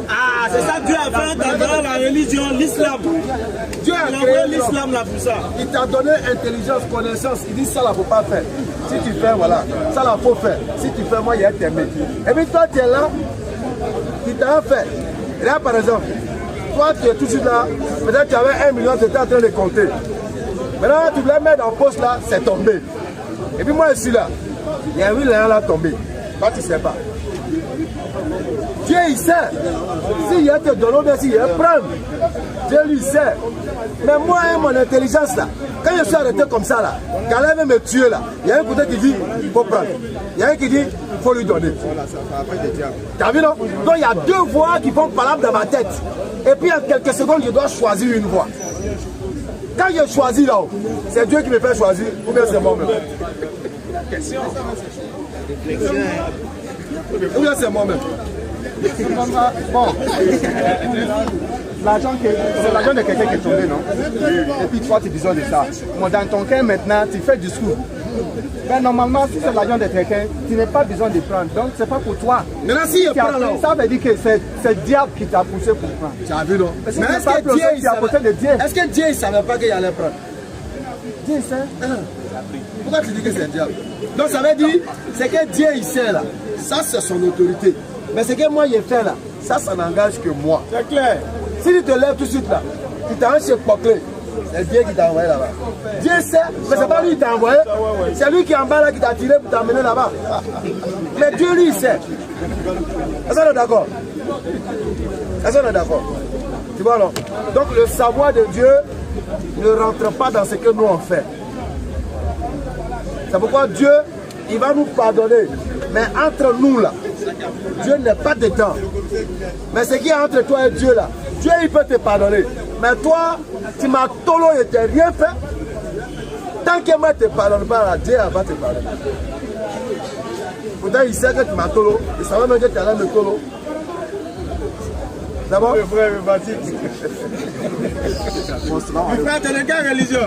Ah, c'est ça que Dieu a fait dans la religion, l'islam. Dieu a Il a créé envoyé l'islam là pour ça. Il t'a donné intelligence, connaissance. Il dit ça là, faut pas faire. Si tu fais, voilà, ça là, faut faire. Si tu fais, moi, il y a t'aimer. Et puis toi, tu es là, il t'a fait. Et là, par exemple, toi, tu es tout de suite là, peut-être tu avais 1 million, tu étais en train de compter. Maintenant, tu voulais mettre en poste là, c'est tombé. Et puis moi, je suis là. Il y a 8 là tombé. Toi, tu ne sais pas. Dieu, il sait. S'il y a te donner, bien s'il y a prendre. Dieu lui sait. Mais moi, mon intelligence là, quand je suis arrêté comme ça là, quand elle veut me tuer là, il y a un côté qui dit, il faut prendre. Il y a un qui dit, il faut lui donner. T'as vu non? Donc il y a deux voix qui font parler dans ma tête. Et puis en quelques secondes, je dois choisir une voix. Quand je choisis là, c'est Dieu qui me fait choisir, ou bien c'est moi-même. Ou bien c'est moi-même. Bon, c'est l'argent de quelqu'un qui est tombé, non? Et puis toi, tu dis de ça. Bon, dans ton cas, maintenant, tu fais du discours. Mais normalement, si c'est l'argent de quelqu'un, tu n'as pas besoin de prendre. Donc, c'est pas pour toi. Maintenant, si je prends là, ça veut dire que c'est le diable qui t'a poussé pour prendre. Tu as vu, non? Mais est-ce que Dieu, est-ce que Dieu ne savait pas qu'il allait prendre? Dieu sait. Pourquoi tu dis que c'est le diable? Donc, ça veut dire, c'est que Dieu, il sait là. Ça, c'est son autorité. Mais ce que moi, j'ai fait là, ça n'engage que moi. C'est clair. Si tu te lèves tout de suite là, tu t'arrêtes chez Poclé, c'est Dieu qui t'a envoyé là-bas. Dieu sait, mais c'est pas lui qui t'a envoyé. C'est lui qui est en bas là qui t'a tiré pour t'emmener là-bas. Mais Dieu lui il sait. Est-ce qu'on est d'accord? Est-ce qu'on est d'accord? Tu vois non? Donc le savoir de Dieu ne rentre pas dans ce que nous on fait. C'est pourquoi Dieu, il va nous pardonner. Mais entre nous là, Dieu n'est pas dedans. Mais ce qui est entre toi et Dieu là, Dieu il peut te pardonner. Mais toi, tu m'as tolo et tu n'as rien fait. Tant que moi ne te pardonne pas là, Dieu va te pardonner. Pourtant il sait que tu m'as tolo. Il savait même que tu allais me tolo. D'abord, Le frère est baptiste. Le frère, t'es de quelle religion?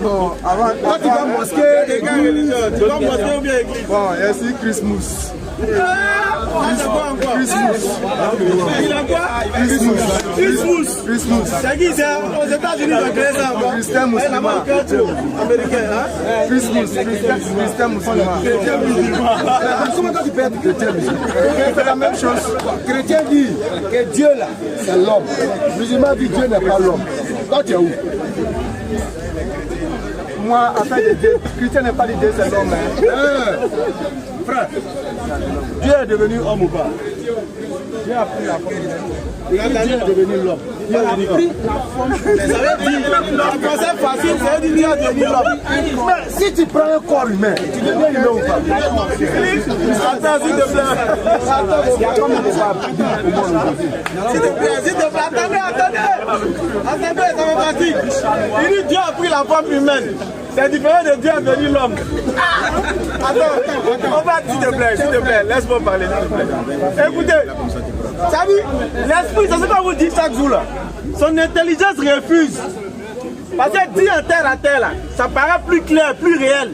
Non, avant. toi tu vas mosquée, T'es de quelle religion? Tu vas mosquée ou bien église? Bon, ici, Christmas. C'est quoi encore? Il a quoi? Christmas. C'est qui ça? Aux États-Unis, ils ont créé ça encore. Christian musulman. Américain, hein? Christian musulman. comment toi tu peux être chrétien musulman? C'est la même chose. Chrétien dit que Dieu là, c'est l'homme. Musulman dit Dieu n'est pas l'homme. Toi tu es où? Moi, afin de Dieu, Christian n'est pas l'idée, c'est l'homme. Frère, Dieu est devenu homme ou pas? Dieu a pris la forme. Dieu est devenu l'homme. Il a pris la forme. Ça veut dire, le concept facile, c'est de dire Dieu est l'homme. Mais si tu prends un corps humain, tu deviens humain ou pas? Attends, s'il te plaît. Il y a comme des babes. S'il te plaît, attendez, ça va partir. Il dit Dieu a pris la forme humaine. C'est différent de Dieu est devenu l'homme. Attends, on va, s'il te plaît, laisse-moi parler, s'il te plaît. Écoutez, ça dit, l'esprit, c'est ce qu'on vous dit chaque jour là. Son intelligence refuse. Parce que dit en terre à terre là, ça paraît plus clair, plus réel.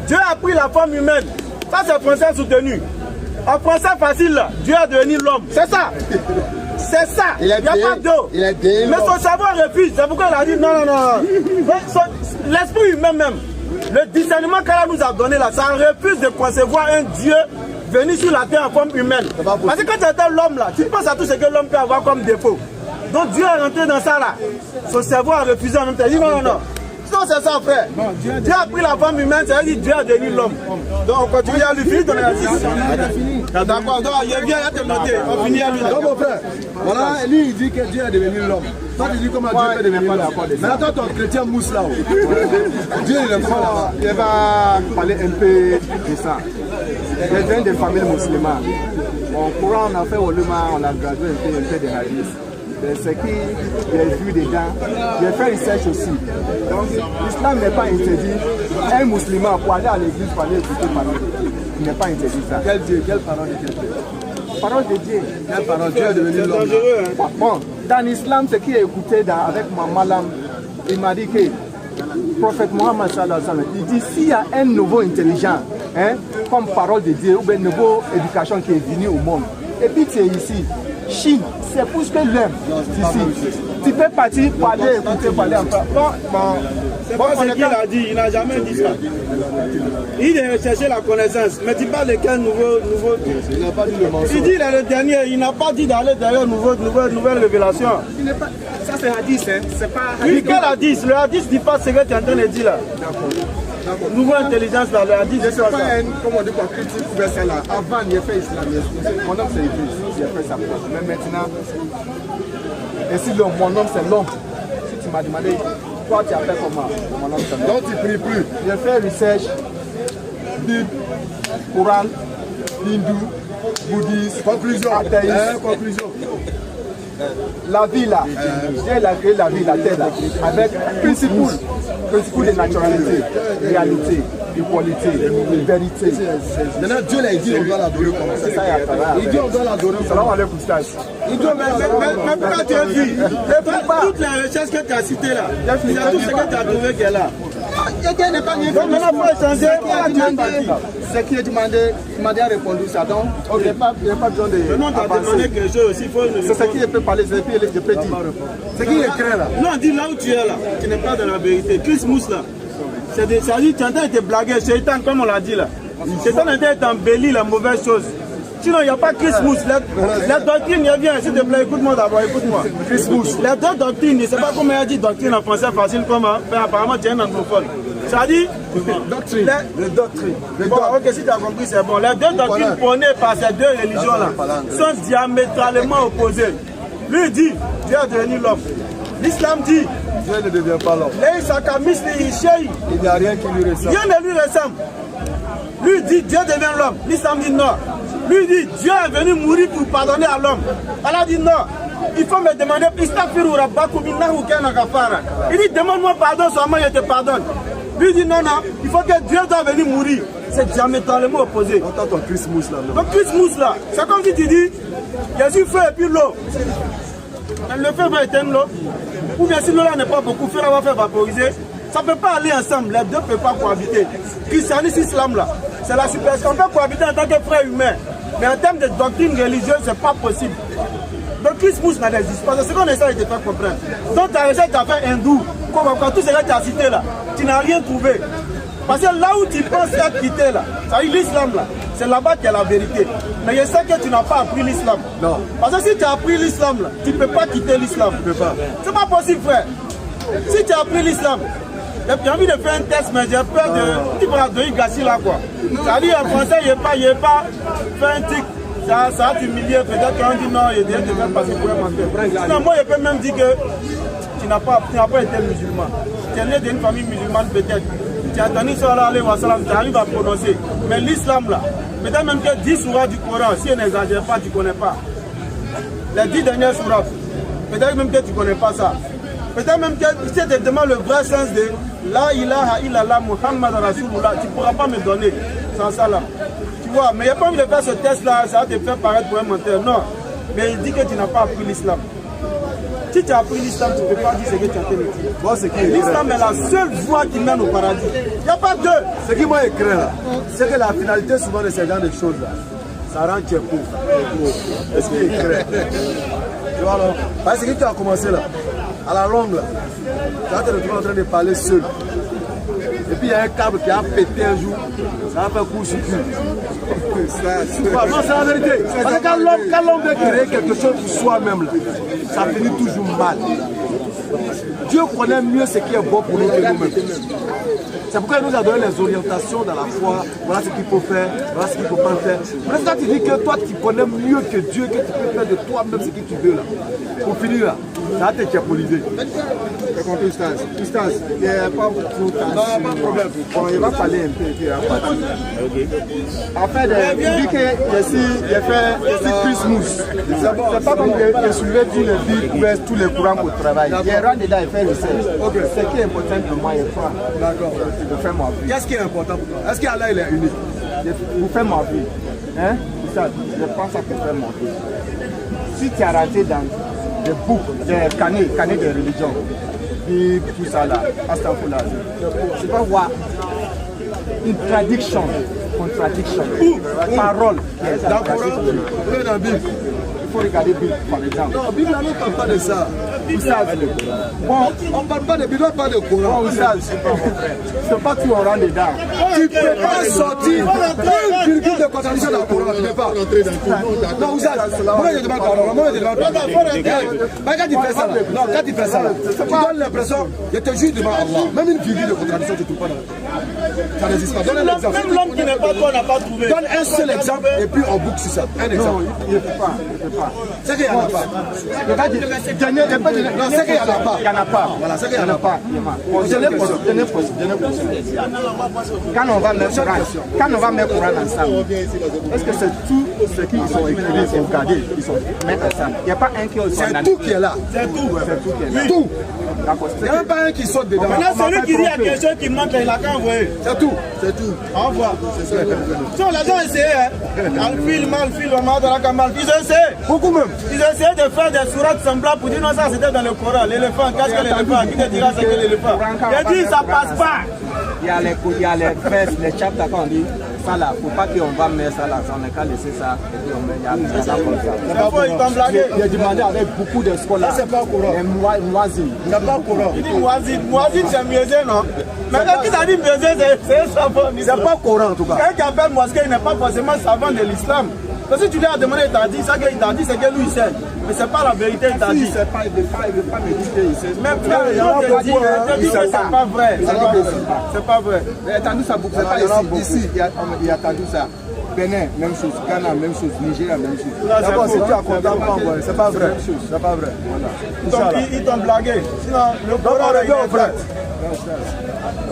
Dieu a pris la forme humaine. Ça c'est français soutenu. En français facile là, Dieu est devenu l'homme. C'est ça. C'est ça. Il n'y a pas d'eau. Mais son cerveau refuse. C'est pourquoi il a dit non. L'esprit humain même, le discernement qu'Allah nous a donné là, ça refuse de concevoir un Dieu venu sur la terre en forme humaine. Parce que quand tu étais l'homme là, tu penses à tout ce que l'homme peut avoir comme défaut. Donc Dieu est rentré dans ça là. Son cerveau a refusé en même temps. Il dit non. Non, c'est ça, frère. Dieu a pris la forme humaine, c'est-à-dire Dieu a devenu l'homme. Donc on continue à lui finir ton exercice. D'accord, donc il vient à te noter. On finit à lui. Donc mon frère, voilà, lui il dit que Dieu est devenu l'homme. Toi tu dis comment Dieu peut devenir l'homme. Maintenant toi ton chrétien mousse là-haut. Dieu il est pas là-bas. Il va parler un peu de ça. Je viens des familles musulmanes. En courant, on a fait au Luma, on a gradué un peu des hadiths. Ce qui j'ai vu dedans, j'ai fait recherche aussi. Donc, l'islam n'est pas interdit. Un musulman pour aller à l'église, pour aller écouter parole de Dieu, il n'est pas interdit ça. Quel Dieu, quelle parole de Dieu? Parole de Dieu. Quelle parole de Dieu est devenu l'homme? Bon, dans l'islam, ce qui est écouté avec ma malam, il m'a dit que le prophète Mohammed sallallahu alayhi wa sallam, il dit s'il y a un nouveau intelligent, hein, comme parole de Dieu, ou une nouvelle éducation qui est venue au monde, et puis tu es ici, Chine, c'est plus que l'homme ici. Tu peux partir pour aller écouter, pour aller en France. C'est pas ce qu'il a dit, il n'a jamais dit ça. Il est recherché la connaissance, mais tu parles de quel nouveau Il n'a pas dit le mensonge. Il dit il est le dernier, il n'a pas dit d'aller derrière nouvelle révélation. Ça c'est hadith, hein? C'est pas Oui, hadith. quel hadith? Le hadith dit pas ce que tu es en train de dire là. Nouvelle intelligence là, le hadith Je dit sais pas pas, ça. comme on dit quoi, critique pour ça là. Avant, il a fait islamiste. Mon nom c'est Idriss, il a fait sa place. Mais maintenant, et si mon nom c'est l'homme, si tu m'as demandé, toi tu appelles comment? Mon nom c'est l'homme. Donc tu pries plus. J'ai fait recherche, Bible, Coran, hindou, bouddhiste, conclusion, athéiste, conclusion. La vie là, j'ai créé la vie, la terre là, avec principe de naturalité, réalité, équalité, vérité. Maintenant Dieu l'a dit, on doit l'adorer comme ça. C'est ça, il dit on doit l'adorer. Salam alaikum stage. Il dit, mais pourquoi tu as dit toutes les recherches que tu as citées là, il y a tout ce que tu as trouvé qui est là. Donc maintenant, il faut changer. Ce qui est demandé a répondu ça. Donc, il n'y a pas besoin de. Maintenant, tu as demandé quelque chose aussi. C'est ce qui peut parler, c'est ce qui peut dire. Ce qui est clair là. Non, dis là où tu es là, tu n'es pas dans la vérité. Chris Mousse là, ça dit, tu es en train de te blaguer. Shaitan, comme on l'a dit là. Shaitan est en train d'embellir la mauvaise chose. Sinon, il n'y a pas Chris Mousse. La doctrine, il vient, s'il te plaît, écoute-moi d'abord, écoute-moi. Chris Mousse. Les deux doctrines, je ne sais pas comment il a dit doctrine en français facile, comment, mais apparemment, tu es un anglophone. Ça dit Doctrine. Les doctrines. Bon, ok, si tu as compris, c'est bon. Les deux doctrines prônées par ces deux religions-là sont diamétralement opposées. Lui il dit, Dieu est devenu l'homme. L'islam dit, Dieu ne devient pas l'homme. il n'y a rien qui lui ressemble. Rien ne lui ressemble. Lui dit, Dieu devient l'homme. L'islam dit non. Lui dit, Dieu est venu mourir pour pardonner à l'homme. Allah dit non. Il faut me demander, il dit, demande-moi pardon, seulement je te pardonne. Lui dit, non, non, il faut que Dieu doit venir mourir. C'est diamétralement opposé. Entends ton Chris Mousse là. Donc Chris Mousse là, c'est comme si tu dis, Jésus feu et puis l'eau. Le feu va éteindre l'eau. Ou bien si l'eau là n'est pas beaucoup, le feu va faire vaporiser. Ça ne peut pas aller ensemble, les deux ne peuvent pas cohabiter. Christianisme, islam là, c'est la superstition. On peut cohabiter en tant que frère humain. Mais en termes de doctrine religieuse, ce n'est pas possible. Donc Chris Mousse n'existe pas. C'est ce qu'on essaie de te faire comprendre. Donc ta recherche t'a fait hindou, comme tout ce que tu as cité là, tu n'as rien trouvé. Parce que là où tu penses être quitté là, c'est-à-dire l'islam là, c'est là-bas qu'il y a la vérité. Mais je sais que tu n'as pas appris l'islam. Non. Parce que si tu as appris l'islam là, tu ne peux pas quitter l'islam. Tu peux pas. C'est pas possible frère. Si tu as appris l'islam, j'ai envie de faire un test, mais j'ai peur de gâcher là quoi. C'est-à-dire en français, il n'y a pas fait un tic. Ça va t'humilier, peut-être qu'on dit non, il y a des gens qui passer pour un menteur. Sinon, moi, je peux même dire que tu n'as pas été musulman. Tu es né d'une famille musulmane, peut-être. Tu as entendu sallallahu alayhi wa sallam, tu arrives à prononcer. Mais l'islam, là, peut-être même que 10 sourates du Coran, si on n'exagère pas, tu ne connais pas. Les 10 dernières sourates, peut-être même que tu ne connais pas ça. Peut-être même que si tu te demandes le vrai sens de La ilaha illallah Muhammad Rasulullah, tu ne pourras pas me donner sans ça là. Mais il n'y a pas envie de faire ce test-là, ça va te faire paraître pour un menteur. Non. Mais il dit que tu n'as pas appris l'islam. Si tu as appris l'islam, tu ne peux pas dire ce que tu as fait. L'islam est la seule voie qui mène au paradis. Il n'y a pas deux. Ce qui m'a écrit là, c'est que la finalité souvent de ces genre de choses là, ça rend tu es pauvre. Est-ce qu'il est écrit? Tu vois alors, parce que tu as commencé là, à la longue là, tu vas te retrouver en train de parler seul. Et puis il y a un câble qui a pété un jour, ça va faire court-circuit. Non, c'est la vérité. Parce que quand l'homme veut créer quelque chose pour soi-même, ça finit toujours mal. Dieu connaît mieux ce qui est bon pour nous que nous-mêmes. C'est pourquoi il nous a donné les orientations dans la foi. Voilà ce qu'il faut faire, voilà ce qu'il ne faut pas faire. Mais quand tu dis que toi tu connais mieux que Dieu, que tu peux faire de toi-même ce que tu veux là. Pour finir là, Ça a été diabolisé. C'est contre Ustaz. Ustaz, il n'y a pas beaucoup de temps. Non, pas de problème. Bon, il va parler un peu et puis il va partir. En fait, il dit que j'ai fait Christmas. C'est pas comme de soulever tous les fils, tous les courants pour travailler. Il rentre dedans et fait le sel. Ce qui est important pour moi, il faut. D'accord. Je fais ma vie. Qu'est-ce qui est important pour toi? Est-ce qu'Allah il est unique? Vous faites ma vie. Hein? Ça, je pense à faire ma vie. Si tu as rentré dans des boucles, des canets de religion, puis tout ça là, tu vas voir une contradiction, parole. Il faut regarder Bible par exemple. Non, Bible ne parle pas de ça. Bon, on ne parle pas de Bible, on parle de Coran. C'est pas tout, on rentre dedans. Tu ne peux pas sortir une virgule de contradiction dans le Coran, tu ne peux pas. Non, Oussad, moi je demande pardon. Quand tu fais ça, tu donnes l'impression, je te jure devant Allah, même une virgule de contradiction, tu ne trouves pas dans le Coran. Ça n'existe pas. Donne un exemple. Même l'homme qui n'est pas toi n'a pas trouvé. Donne un seul exemple et puis on boucle sur ça. Un exemple. Non, il ne peut pas. C'est qu'il n'y en a pas. Non, c'est qu'il n'y en a pas. Il n'y en a pas. Voilà, c'est qu'il n'y en a pas. Quand on va mettre Coran ensemble, est-ce que c'est tout ce qu'ils sont écrits, sont gardés, ils sont mis ensemble? Il n'y a pas un qui est aussi. C'est tout qui est là. C'est tout. Tout. Il n'y a même pas un qui saute dedans. Maintenant, celui qui dit à quelque chose qui manque, il a qu'à envoyer. C'est tout. C'est tout. Au revoir. Si on les gens essayaient, ils ont essayé. Beaucoup même. Ils ont essayé de faire des sourates semblables pour dire non, ça c'était dans le Coran. L'éléphant, qu'est-ce que l'éléphant? Qui te dira c'est que l'éléphant? Il a dit ça passe pas. Il y a les verses, les chapters qu'on dit, ça là, faut pas qu'on va mettre ça là, on n'a qu'à laisser ça, et puis on met, il y a ça comme ça. Il a demandé avec beaucoup de scolaires. C'est pas au Coran. Et Moazine. C'est pas au Coran. Il dit Moazine c'est mieux, non? Mais quand il a dit mieux, c'est savant. C'est pas au Coran en tout cas. Quelqu'un qui appelle mosquée, il n'est pas forcément savant de l'islam. Parce que tu lui as demandé, il t'a dit, ça qu'il t'a dit, c'est que lui il sait. Mais c'est pas la vérité, il t'a dit. Il ne veut pas méditer, il sait. Même frère, il te dit que c'est pas vrai. C'est pas vrai. Mais attendu ça beaucoup. Ici, il y a attendu ça. Bénin, même chose. Ghana, même chose. Nigeria, même chose. D'abord, si tu as comptable, c'est pas vrai. C'est pas vrai. Ils t'ont blagué. Sinon, le Coran est vrai.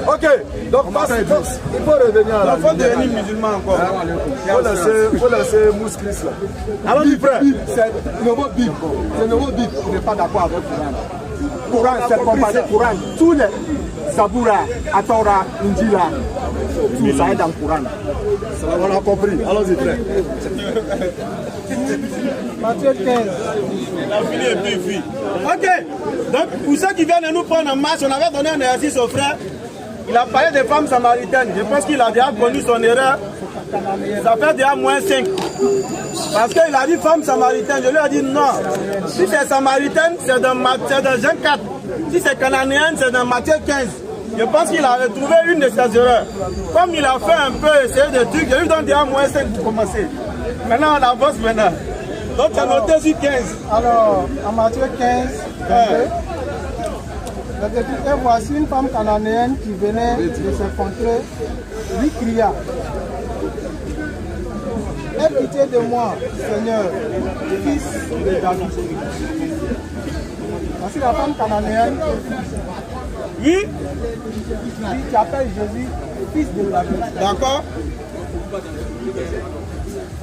Ok, donc il faut revenir à la vie. Il faut devenir musulman encore. Il faut laisser Mouskris là. Alors, c'est le nouveau Bible. C'est le nouveau Bible qui n'est pas d'accord avec le Coran. Coran, c'est comparé Coran. Tous les Zaboura, Atora, Injila, tout ça est dans le Coran. On a compris. Allons-y, frère. Matthieu 15. Ok, donc pour ceux qui viennent de nous prendre en marche, on avait donné un exercice au frère. Il a parlé des femmes samaritaines. Je pense qu'il a déjà connu son erreur. Ça fait déjà -5. Parce qu'il a dit femme samaritaine. Je lui ai dit non. Si c'est samaritaine, c'est dans Jean 4. Si c'est cananéenne, c'est dans Matthieu 15. Je pense qu'il a retrouvé une de ses erreurs. Comme il a fait un peu, essayer de trucs, je lui donne déjà -5 pour commencer. Maintenant, on avance maintenant. Donc, tu as noté sur 15. Alors, en Matthieu 15, et voici une femme cananéenne qui venait de s'encontrer, lui cria: aie pitié de moi, Seigneur, fils de David. Voici la femme cananéenne. Oui. Qui appelle Jésus, fils de David. D'accord.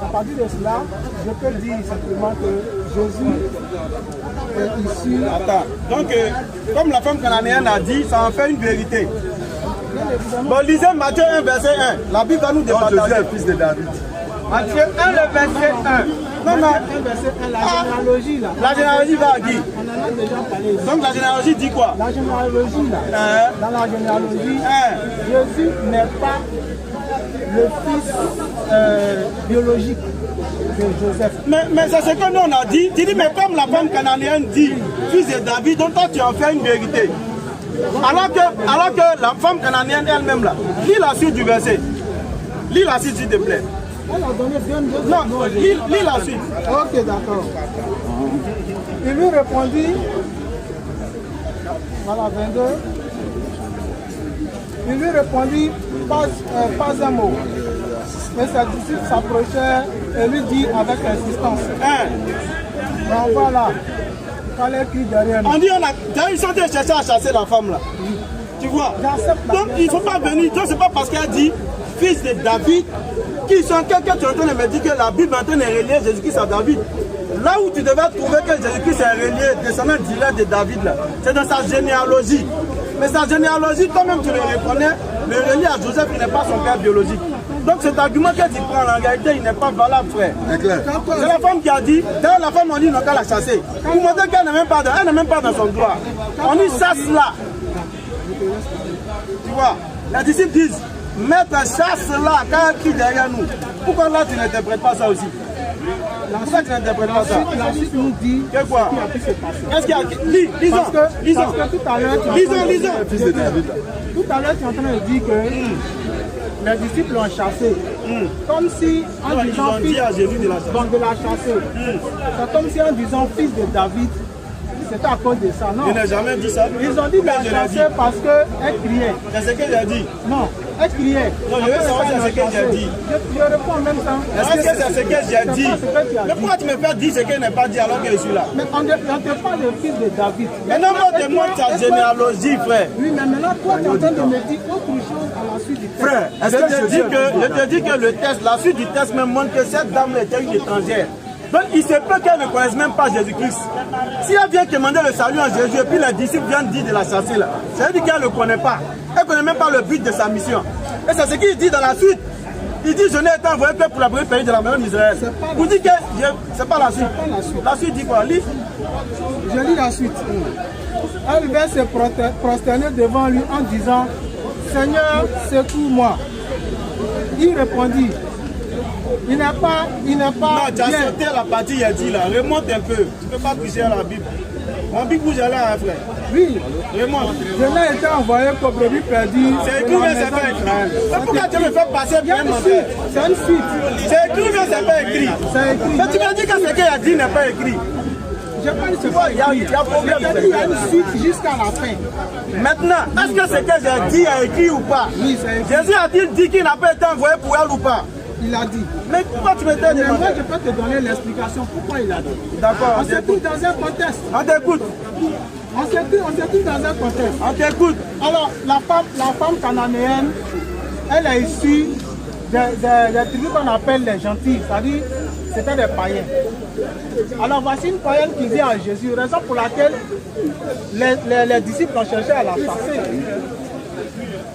À partir de cela, je peux dire simplement que Jésus est issu. Attends. Donc, comme la femme cananéenne a dit, ça en fait une vérité. Bon, lisez Matthieu 1, verset 1. La Bible va nous départager. Jésus est le fils de David. Matthieu 1, le verset 1. Non, non. La généalogie là. La généalogie va à qui? On en a déjà parlé. Donc la généalogie dit quoi? La généalogie là. Dans la généalogie, Jésus n'est pas le fils biologique de Joseph. Mais c'est ce que nous on a dit. Tu dis, mais comme la femme cananéenne dit, fils de David, donc toi tu en fais une vérité. Alors que la femme cananéenne elle-même là, lis la suite du verset. Lis la suite s'il te plaît. Elle a donné bien de... Non, lis la suite. Ok, d'accord. Il lui répondit, voilà 22. Il lui répondit pas un mot. Mais sa disciple s'approchait et lui dit avec insistance: bon, voilà, On dit, ils sont cherchés à chasser la femme là. Tu vois? Donc il ne faut pas venir. Donc c'est pas parce qu'elle dit fils de David qui sont quelqu'un qui est en train de me dire que la Bible est en train de relier Jésus-Christ à David. Là où tu devais trouver que Jésus-Christ est relié, descendant direct de David là, c'est dans sa généalogie. Mais sa généalogie, toi-même tu le reconnais, le relié à Joseph, il n'est pas son père biologique. Donc cet argument que tu prends en réalité, il n'est pas valable, frère. C'est la femme qui a dit, d'ailleurs la femme on dit, non, qu'elle a chassé. Pour montrer qu'elle n'est même pas dans son droit. On dit chasse là. Tu vois, les disciples disent, maître chasse là, quand elle crie derrière nous. Pourquoi là tu n'interprètes pas ça aussi? Pourquoi tu n'interprètes pas ça? La suite nous dit que quoi? Qu'est-ce qu'il y a? Lisons. Parce que tout à l'heure, tu es en train de dire que les disciples l'ont chassé. Comme si en disant fils à Jésus de la chasser. C'est comme si en disant fils de David, c'était à cause de ça, non? Je n'ai jamais dit ça. Ils ont dit de la chasser parce qu'elle criait. C'est ce que j'ai dit. Non, elle criait. Non, je veux savoir c'est ce que j'ai dit. Je réponds en même temps. Est-ce que c'est ce que j'ai dit? Mais pourquoi tu me fais dire ce que je n'ai pas dit alors que je suis là? Mais on ne te parle de fils de David. Mais non, moi, je montre ta généalogie, frère. Oui, mais maintenant, toi, tu es en train de me dire autre chose à la suite du texte. Frère, je te dis que le test, la suite du test me montre que cette dame était une étrangère. Donc il se peut qu'elle ne connaisse même pas Jésus-Christ. Si elle vient demander le salut à Jésus et puis les disciples viennent dire de la chasser là, ça veut dire qu'elle ne le connaît pas. Elle ne connaît même pas le but de sa mission. Et c'est ce qu'il dit dans la suite. Il dit, je n'ai été envoyé que pour la première pays de la maison d'Israël. Vous dites que c'est pas la suite. La suite dit quoi? Lis. Je lis la suite. Elle vint se prosterner devant lui en disant, Seigneur, secours-moi. Il répondit, il n'est pas Non, tu as sauté la partie, il a dit là. Remonte un peu. Tu ne peux pas toucher à la Bible. Mon Bible bouge là, hein, frère. Oui. Remonte. Je n'ai été envoyé qu'au brebis perdu. C'est écrit, mais c'est pas écrit. Pourquoi tu me fais passer pour un menteur? C'est une suite. C'est écrit, mais c'est pas écrit. C'est écrit. Mais tu m'as dit que ce qu'il a dit n'est pas écrit. Je pas dit ce qu'il a écrit. Il y a une suite jusqu'à la fin. Maintenant, est-ce que ce que j'ai dit est écrit ou pas? Oui, c'est écrit. Jésus a-t-il dit qu'il n'a pas été envoyé pour elle ou pas? Il a dit. Mais pourquoi tu me t'es demandé? Moi, je peux te donner l'explication pourquoi il a dit. D'accord, on s'écoute dans un contexte. On t'écoute. On s'écoute dans un contexte. On t'écoute. Alors, la femme cananéenne, elle est issue des tribus qu'on appelle les gentils, c'est-à-dire c'était des païens. Alors voici une païenne qui vient à Jésus, raison pour laquelle les disciples ont cherché à la chasser.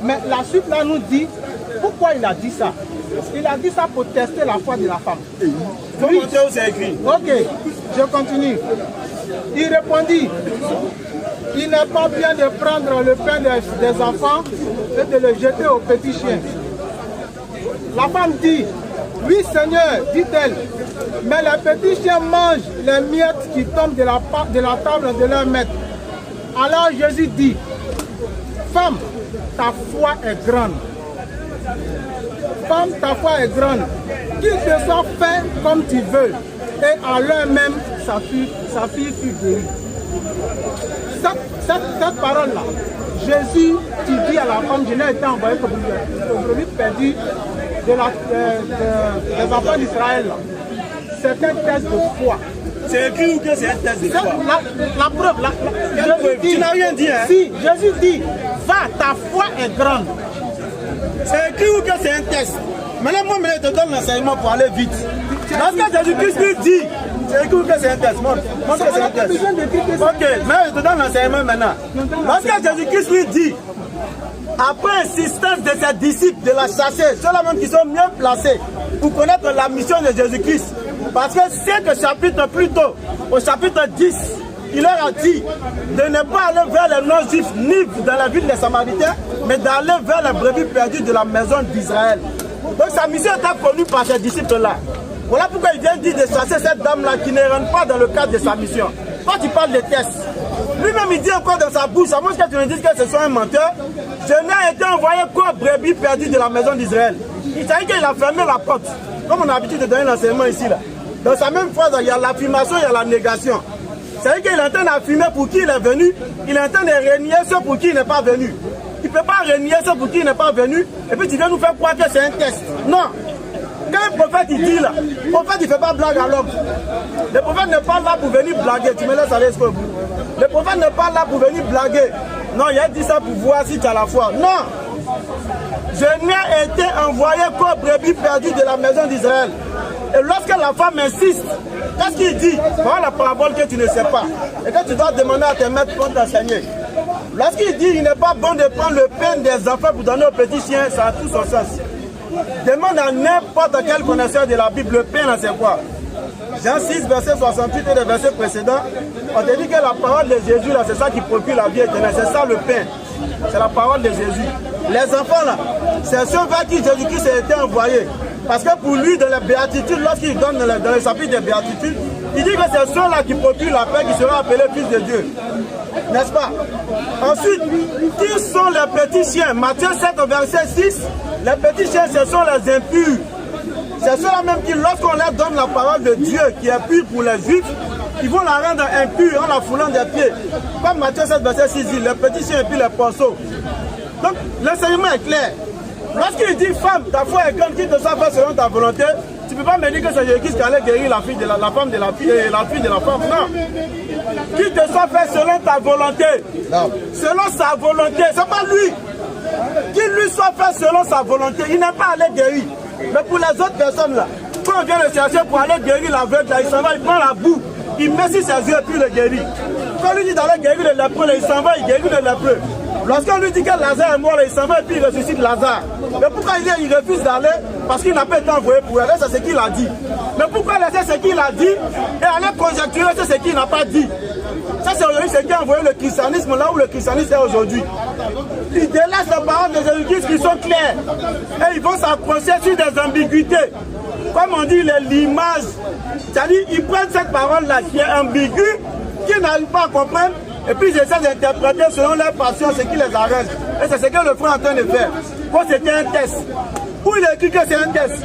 Mais la suite là nous dit pourquoi il a dit ça. Il a dit ça pour tester la foi de la femme. Oui, c'est écrit. Ok, je continue. Il répondit, il n'est pas bien de prendre le pain des enfants et de le jeter aux petits chiens. La femme dit, oui Seigneur, dit-elle, mais les petits chiens mangent les miettes qui tombent de la table de leur maître. Alors Jésus dit, femme, ta foi est grande. Femme, ta foi est grande. Qu'il te soit fait comme tu veux. Et à l'heure même, sa fille fut guérie. Cette parole-là, Jésus, tu dis à la femme, je n'ai été envoyé pour le brebis perdu des enfants d'Israël. C'est un test de foi. C'est écrit ou que c'est un test de foi? La preuve, Jésus dit, tu n'as rien dit, hein? Si, Jésus dit, va, ta foi est grande. C'est écrit ou que c'est un test? Maintenant, moi, je te donne l'enseignement pour aller vite. Lorsque Jésus-Christ lui dit, c'est écrit ou que c'est un test? Montre que c'est un test. Ok, mais je te donne l'enseignement maintenant. Lorsque Jésus-Christ lui dit, après insistance de ses disciples de la chasser, ceux-là même qui sont mieux placés pour connaître la mission de Jésus-Christ. Parce que c'est que chapitre plus tôt, au chapitre 10, il leur a dit de ne pas aller vers les non-juifs ni dans la ville des Samaritains, mais d'aller vers les brebis perdues de la maison d'Israël. Donc sa mission était connue par ces disciples-là. Voilà pourquoi il vient dire de chasser cette dame-là qui ne rentre pas dans le cadre de sa mission. Quand il parle de tests, lui-même il dit encore dans sa bouche, à moins que tu me dises que ce soit un menteur, je n'ai été envoyé qu'aux brebis perdues de la maison d'Israël. Il savait qu'il a fermé la porte, comme on a l'habitude de donner l'enseignement ici. Là. Dans sa même phrase, il y a l'affirmation, il y a la négation. C'est-à-dire qu'il est en train d'affirmer pour qui il est venu, il est en train de renier ceux pour qui il n'est pas venu. Il ne peut pas renier ceux pour qui il n'est pas venu, et puis tu viens nous faire croire que c'est un test. Non. quand un prophète il dit là, le prophète il ne fait pas blague à l'homme. Le prophète n'est pas là pour venir blaguer. Tu me laisses aller ce que vous. Le prophète n'est pas là pour venir blaguer. Non, il a dit ça pour voir si tu as la foi. Non. Je n'ai été envoyé qu'aux brebis perdues de la maison d'Israël. Et lorsque la femme insiste, qu'est-ce qu'il dit? Voilà la parabole que tu ne sais pas. Et que tu dois demander à tes maîtres pour t'enseigner. Lorsqu'il dit il n'est pas bon de prendre le pain des enfants pour donner aux petits chiens, ça a tout son sens. Demande à n'importe quel connaisseur de la Bible, le pain, c'est quoi? Jean 6, verset 68 et les versets précédents, on te dit que la parole de Jésus, là, c'est ça qui procure la vie éternelle. C'est ça le pain. C'est la parole de Jésus. Les enfants, là, c'est ceux vers qui Jésus-Christ a été envoyé. Parce que pour lui, dans les béatitudes, lorsqu'il donne dans le chapitre des béatitudes, il dit que c'est ceux-là qui procurent la paix qui seront appelés fils de Dieu. N'est-ce pas? Ensuite, qui sont les petits chiens? Matthieu 7, verset 6, les petits chiens, ce sont les impurs. C'est ceux-là même qui, lorsqu'on leur donne la parole de Dieu qui est pure pour les juifs, ils vont la rendre impure en la foulant des pieds. Comme Matthieu 7, verset 6 dit, les petits chiens et puis les ponceaux. Donc, l'enseignement est clair. Lorsqu'il dit femme, ta foi est grande, qui te soit fait selon ta volonté, tu ne peux pas me dire que c'est Jésus qui allait guérir la fille de la femme de la fille et la fille de la femme. Non. Qui te soit fait selon ta volonté. Non. Selon sa volonté. Ce n'est pas lui. Qui lui soit fait selon sa volonté. Il n'est pas allé guérir. Mais pour les autres personnes là, quand on vient le chercher pour aller guérir l'aveugle, il s'en va, il prend la boue, il met sur ses yeux et puis le guérit. Quand on lui dit d'aller guérir le lépreux, il s'en va, il guérit le lépreux. Lorsqu'on lui dit que Lazare est mort, il s'en va et puis il ressuscite Lazare. Mais pourquoi il refuse d'aller? Parce qu'il n'a pas été envoyé pour aller, c'est ce qu'il a dit. Mais pourquoi laisser ce qu'il a dit et aller conjecturer ce qu'il n'a pas dit? Ça c'est aujourd'hui ce qui a envoyé le christianisme là où le christianisme est aujourd'hui. Ils délaissent les paroles de Jésus-Christ qui sont claires. Et ils vont s'accrocher sur des ambiguïtés. Comme on dit, l'image. C'est-à-dire, ils prennent cette parole-là qui est ambiguë, qui n'arrive pas à comprendre, et puis ils essaient d'interpréter selon leur passion ce qui les arrange. Et c'est ce que le frère est en train de faire. Quand c'était un test. Où il a écrit que c'est un test.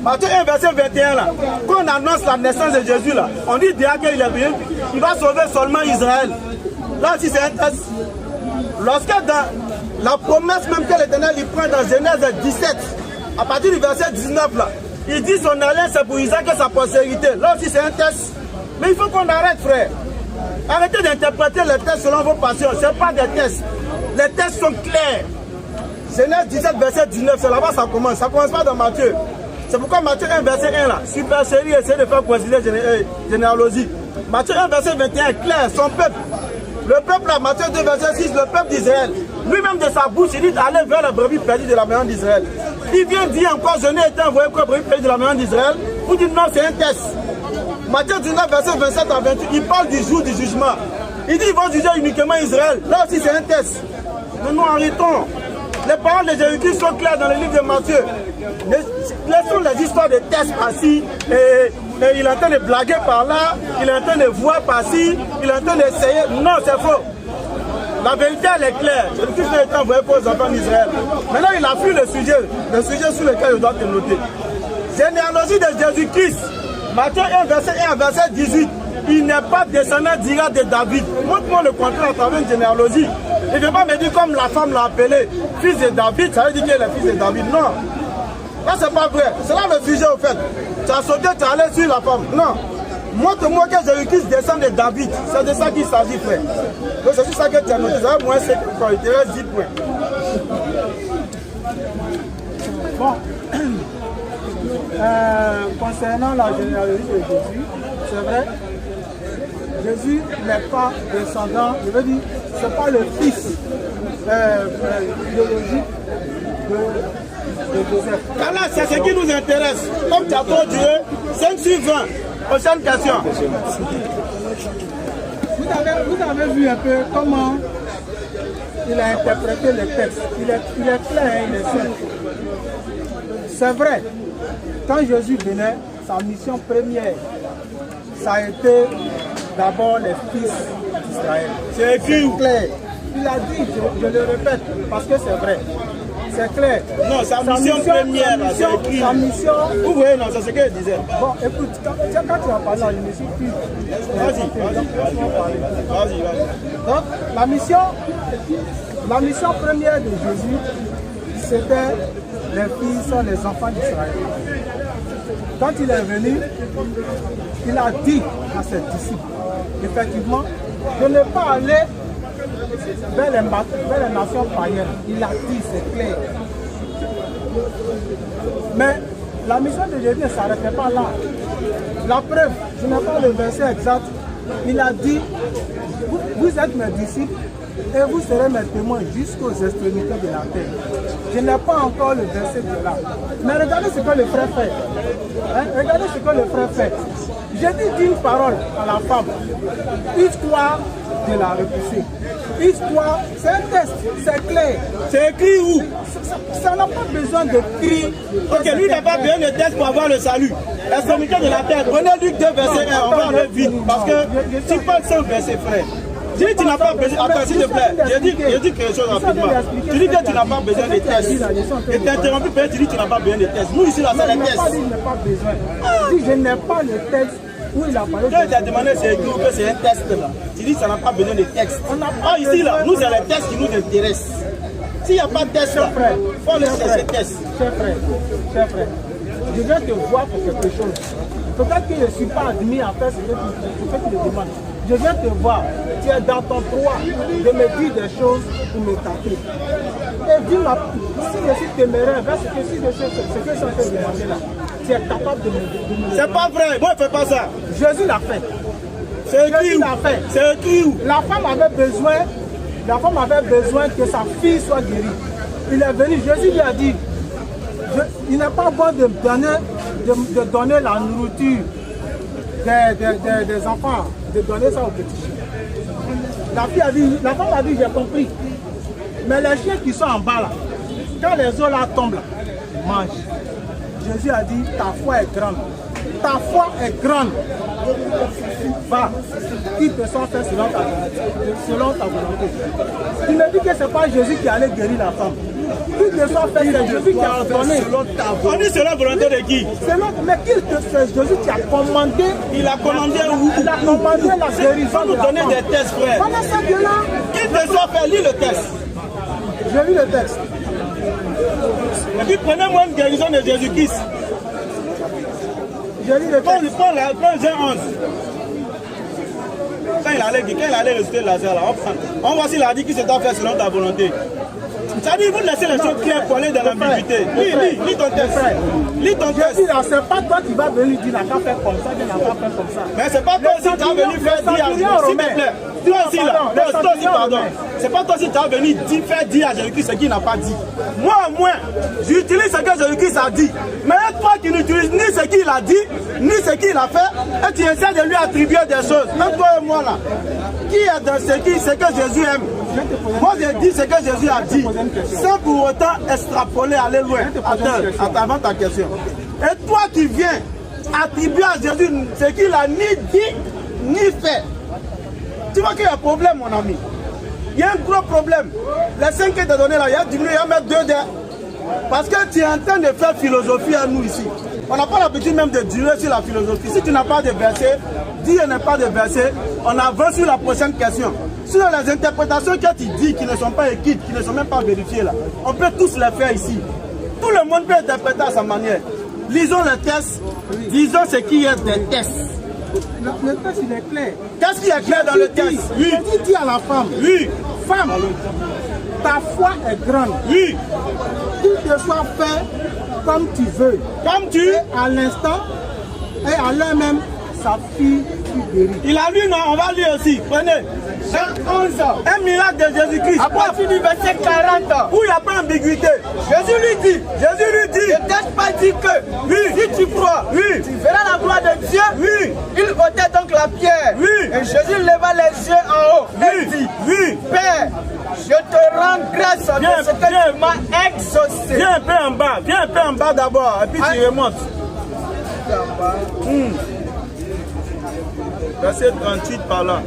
Matthieu 1, verset 21, là, quand on annonce la naissance de Jésus, là, on dit déjà qu'il est venu, il va sauver seulement Israël. Là aussi, c'est un test. Lorsque dans la promesse même que l'Éternel il prend dans Genèse 17, à partir du verset 19, là, il dit son alliance c'est pour Isaac et sa postérité. Là aussi, c'est un test. Mais il faut qu'on arrête, frère. Arrêtez d'interpréter les tests selon vos passions. Ce n'est pas des tests. Les tests sont clairs. Genèse 17, verset 19, c'est là-bas ça commence. Ça ne commence pas dans Matthieu. C'est pourquoi Matthieu 1, verset 1, là, super série, essaie de faire coïncider généalogie. Matthieu 1, verset 21, clair, son peuple. Le peuple, là, Matthieu 2, verset 6, le peuple d'Israël. Lui-même de sa bouche, il dit d'aller vers la brebis perdue de la maison d'Israël. Il vient dire encore, je n'ai été envoyé qu'aux brebis perdues de la maison d'Israël. Vous dites non, c'est un test. Matthieu 19, verset 27 à 28, il parle du jour du jugement. Il dit ils vont juger uniquement Israël. Là aussi, c'est un test. Mais nous arrêtons. Les paroles de Jésus-Christ sont claires dans le livre de Matthieu. Laissons les histoires de tests par-ci, et il est en train de blaguer par-là, il est en train de voir par-ci, il est en train d'essayer. Non, c'est faux. La vérité, elle est claire. Jésus-Christ a été envoyé pour les enfants d'Israël. Maintenant, il a pris le sujet sur lequel je dois te noter. Généalogie de Jésus-Christ. Matthieu 1, verset 1 à verset 18. Il n'est pas descendant direct de David. Montre-moi le contraire à travers une généalogie. Il ne veut pas me dire comme la femme l'a appelé, fils de David, ça veut dire qu'il est le fils de David. Non. Là, c'est pas vrai. C'est là le sujet au fait. Tu as sauté, tu es allé sur la femme. Non. Montre-moi que Jésus-Christ descend de David. C'est de ça qu'il s'agit, frère. Donc c'est sur ça que tu as noté. Ça va moins c'est quand il te reste 10 points. Bon. Concernant la généalogie de Jésus, c'est vrai, Jésus n'est pas descendant, je veux dire, ce n'est pas le fils biologique de Joseph. Là, c'est ce qui nous intéresse. Comme tu as trop duré, 5 sur 20. Prochaine question. Vous avez vu un peu comment il a interprété le texte. Il est clair, il est simple. C'est vrai, quand Jésus venait, sa mission première, ça a été d'abord les fils d'Israël. C'est écrit clair. Il a dit, je le répète, parce que c'est vrai. C'est clair. Non, sa mission première, c'est écrit. Sa mission. Vous voyez, non, c'est ce qu'il disait. Bon, écoute, quand tu as parlé, je me suis pris. Vas-y. Donc, la mission première de Jésus, c'était les fils, les enfants d'Israël. Quand il est venu, il a dit à ses disciples, effectivement, de ne pas aller vers les nations païennes. Il a dit, c'est clair. Mais la mission de Jésus ne s'arrêtait pas là. La preuve, je n'ai pas le verset exact, il a dit, vous êtes mes disciples et vous serez mes témoins jusqu'aux extrémités de la terre. Je n'ai pas encore le verset de là. Mais regardez ce que le frère fait. Hein? Regardez ce que le frère fait. Jésus dit une parole à la femme. Histoire de la repousser. Histoire, c'est un test, c'est clair. C'est écrit où? Ça n'a pas besoin de cri. Ok, lui n'a pas besoin de test pour avoir le salut. L'extrémité de la terre. Prenez Luc 2, verset 1. On va aller vite. Parce que tu parles sans verset, frère. Tu dis que tu n'as pas besoin. Attends, s'il te plaît. Je dis quelque chose rapidement. Tu dis que tu n'as pas besoin de tests. Et tu interrompu, tu dis que tu n'as pas besoin de tests. Nous, ici, là, c'est les tests. Je n'ai pas besoin. Si je n'ai pas le texte où il a parlé. Quand il t'a demandé c'est écrit que c'est un test là, tu dis que ça n'a pas besoin de texte. Ah, ici, là, nous, c'est les tests qui nous intéressent. S'il n'y a pas de test là, il faut laisser ces tests. Cher frère, je viens te voir pour quelque chose. Peut-être que je ne suis pas admis à faire ce que tu me demandes. Je viens te voir. Tu es dans ton droit de me dire des choses pour me taper. Et dis-moi, si je suis téméraire, si je sais ce que je suis en train de demander là, tu es capable de me C'est pas vrai, moi je ne fais pas ça. Jésus l'a fait. C'est écrit où? C'est écrit où? La femme avait besoin que sa fille soit guérie. Il est venu, Jésus lui a dit, il n'est pas bon de donner la nourriture des enfants, de donner ça aux petits chiens. La femme a dit, j'ai compris. Mais les chiens qui sont en bas là, quand les os là tombent là, ils mangent. Jésus a dit, ta foi est grande. Ta foi est grande. Va, qu'il te soit fait selon ta volonté. Tu me dis que ce n'est pas Jésus qui allait guérir la femme. Qu'il te soit fait, c'est Jésus qui a donné. On dit selon la volonté de qui? Mais qu'il te fait, Jésus qui a commandé. Il a commandé où? Il a commandé la guérison. Il faut nous donner des tests, frère. Pendant ça, là. Qu'il te soit fait, lis le test. J'ai lu le texte. Et puis prenez-moi une guérison de Jésus-Christ. J'ai lu le texte. Prends Jean 11. Quand il allait ressusciter Lazare, là, on voit s'il a dit qu'il se doit faire selon ta volonté. Ça dit, vous laissez les choses claires pour aller dans l'ambiguïté. Lis ton texte. Lis ton texte. C'est pas toi qui vas venir dire, n'a qu'à faire comme ça, qu'il n'a pas fait comme ça. Mais c'est pas toi aussi qui vas venir faire dire à Jésus, s'il te plaît. Toi aussi là, toi aussi pardon. C'est pas toi aussi qui vas venir faire dire à Jésus-Christ ce qu'il n'a pas dit. Moi, j'utilise ce que Jésus-Christ a dit. Mais toi qui n'utilises ni ce qu'il a dit, ni ce qu'il a fait, et tu essaies de lui attribuer des choses. Même toi et moi là, qui est dans ce que Jésus aime? Moi j'ai dit ce que Jésus a dit, sans pour autant extrapoler, aller loin. Attends, avant ta question. Et toi qui viens attribuer à Jésus ce qu'il a ni dit, ni fait. Tu vois qu'il y a un problème, mon ami. Il y a un gros problème. Les 5 que tu as donné là, il y a diminué, il y a mettre 2 derrière. Parce que tu es en train de faire philosophie à nous ici. On n'a pas l'habitude même de durer sur la philosophie. Si tu n'as pas de verset, dis qu'il n'y a pas de verset, on avance sur la prochaine question. Sur les interprétations que tu dis qui ne sont pas écrites, qui ne sont même pas vérifiées là, on peut tous les faire ici. Tout le monde peut interpréter à sa manière. Lisons les tests, disons ce qui est des tests. Le texte il est clair. Qu'est-ce qui est clair dans le texte? Oui. Jésus dit à la femme, oui. Femme, ta foi est grande. Oui. Qu'il te soit fait comme tu veux. Comme tu. Et à l'instant, et à l'heure même, sa fille fut guérie. Il a lu, non? On va lire aussi. Prenez. Jean 11, un miracle de Jésus-Christ. À partir du verset 40, où il n'y a pas d'ambiguïté. Jésus lui dit, ne t'ai pas dit que, oui, si tu crois, oui, tu verras la gloire de Dieu. Oui. Il ôtait donc la pierre. Oui. Et Jésus leva les yeux en haut. Oui. Et dit, oui, Père, je te rends grâce de ce que tu m'as exaucé. Viens un peu en bas d'abord, et puis tu remontes. Verset 38 par là.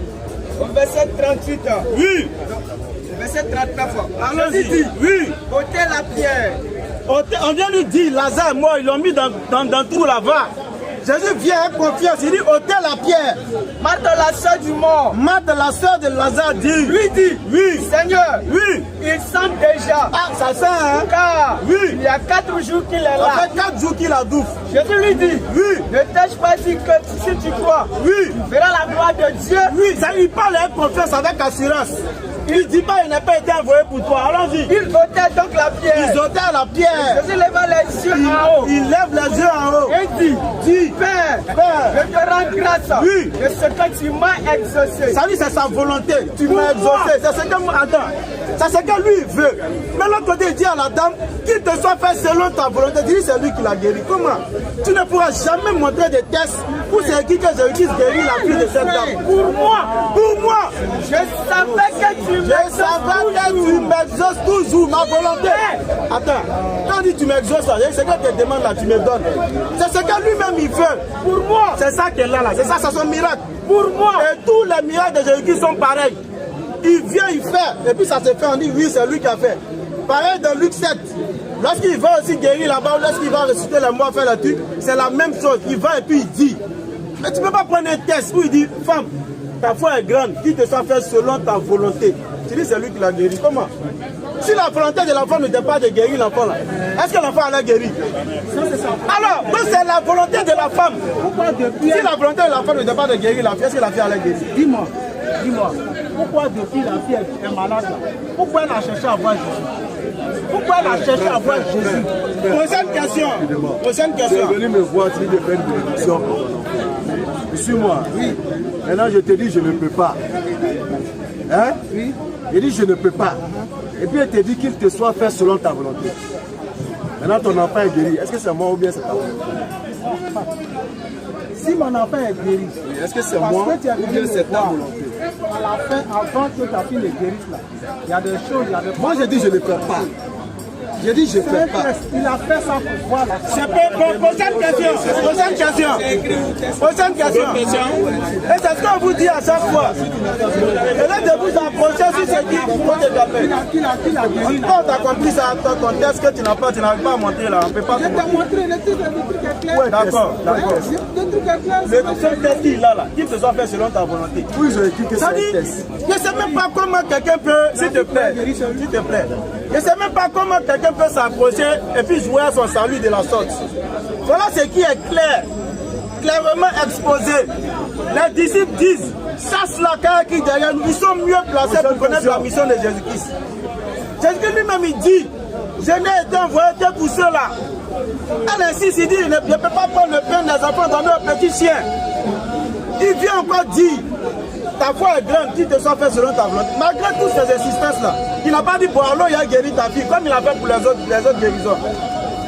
Au verset 38. Oui. Verset 39. Allons-y. Oui. Ôtez la pierre. On vient lui dire, Lazare est mort, ils l'ont mis dans le trou là-bas. Jésus vient avec confiance, il dit, ôtez la pierre. Marthe, la sœur du mort. Marthe, la sœur de Lazare, dit, lui dit, oui, Seigneur, oui, il sent déjà ça. Ah, ça sent, hein? Car oui. Il y a 4 jours qu'il est là. Ça fait 4 jours qu'il a doufe. Jésus lui dit, oui. Ne t'ai-je pas dit que si tu crois, oui. tu verras la gloire de Dieu. Oui, ça il parle avec confiance, avec assurance. Il dit pas, il n'a pas été envoyé pour toi. Allons-y. Il ôtait donc la pierre. Ils ôtaient la pierre. Jésus leva les yeux en haut. Il lève les yeux en haut. Et dit, Père, je te rends grâce oui. de ce que tu m'as exaucé. Ça dit, c'est sa volonté. Tu m'as exaucé. C'est ce que moi, attends. C'est ce que lui veut. Mais l'autre côté, il dit à la dame, qu'il te soit fait selon ta volonté. Il dit, c'est lui qui l'a guéri. Comment? Tu ne pourras jamais montrer des tests où c'est qui que Jésus guérit la fille de cette dame. Pour moi. Pour moi. Je savais que tu m'exauces toujours. Ma volonté. Attends. Quand on dit tu m'exauces, c'est que tes demandes là, tu me donnes. C'est ce que lui-même il veut. Pour moi. C'est ça qu'elle a là. C'est ça, c'est son miracle. Pour moi. Et tous les miracles de Jésus sont pareils. Il vient, il fait. Et puis ça se fait, on dit oui, c'est lui qui a fait. Pareil dans Luc 7. Lorsqu'il va aussi guérir là-bas, lorsqu'il va ressusciter les morts, faire le truc, c'est la même chose. Il va et puis il dit. Mais tu ne peux pas prendre un test où il dit, femme, ta foi est grande, qu'il te soit fait selon ta volonté. Tu dis c'est lui qui l'a guéri. Comment? Si la volonté de l'enfant n'était pas de guérir l'enfant là, est-ce que l'enfant allait guérir? Alors, donc c'est la volonté de la femme. Si la volonté de la femme n'était pas de guérir la fille, est-ce que la fille allait guérir? Dis-moi, pourquoi depuis la fille est malade là? Pourquoi elle a cherché à voir Jésus? Pourquoi elle a cherché à voir Jésus? Prochaine question. Prochaine question. Tu es venu me voir, tu veux faire une bénédiction. Suis-moi. Oui. Maintenant, je te dis, je ne peux pas. Hein? Oui. Il dit, je ne peux pas. Et puis, il te dit qu'il te soit fait selon ta volonté. Maintenant, ton enfant est guéri. Est-ce que c'est moi ou bien c'est ta volonté? Si mon enfant est guéri, est-ce que c'est moi ou bien c'est ta volonté? À la fin, avant que ta fille ne guérisse là, il y a des choses, il y a des... Moi, j'ai dit, je ne peux pas. J'ai dit, je ne peux pas. Il a fait ça pour voir la... Prochaine question. Prochaine question. Prochaine question. Et c'est ce qu'on vous dit à chaque fois. Et là, de vous approcher sur ce qui faut te taper. Quand tu as compris ça, ton test que tu n'arrives pas à montrer là, on ne peut pas te montrer. Le truc est clair. Oui, d'accord. Le truc est clair. Le seul test qu'il a là, qu'il te soit fait selon ta volonté. Oui, je dis que c'est un test. Je ne sais même pas comment quelqu'un peut, s'il te plaît, je ne sais même pas comment quelqu'un peut s'approcher et puis jouer à son salut de la sorte. Voilà ce qui est clair, clairement exposé. Les disciples disent, chasse la carrière qui est derrière nous, ils sont mieux placés pour connaître la mission de Jésus-Christ. Jésus-Christ lui-même il dit, je n'ai été envoyé que pour ceux-là. Elle insiste, il dit, je ne peux pas prendre le pain des enfants dans nos petits chiens. Il vient encore dire, ta foi est grande, qu'il te soit fait selon ta volonté. Malgré toutes ces existences-là, il n'a pas dit, bon alors il a guéri ta fille, comme il a fait pour les autres guérisons.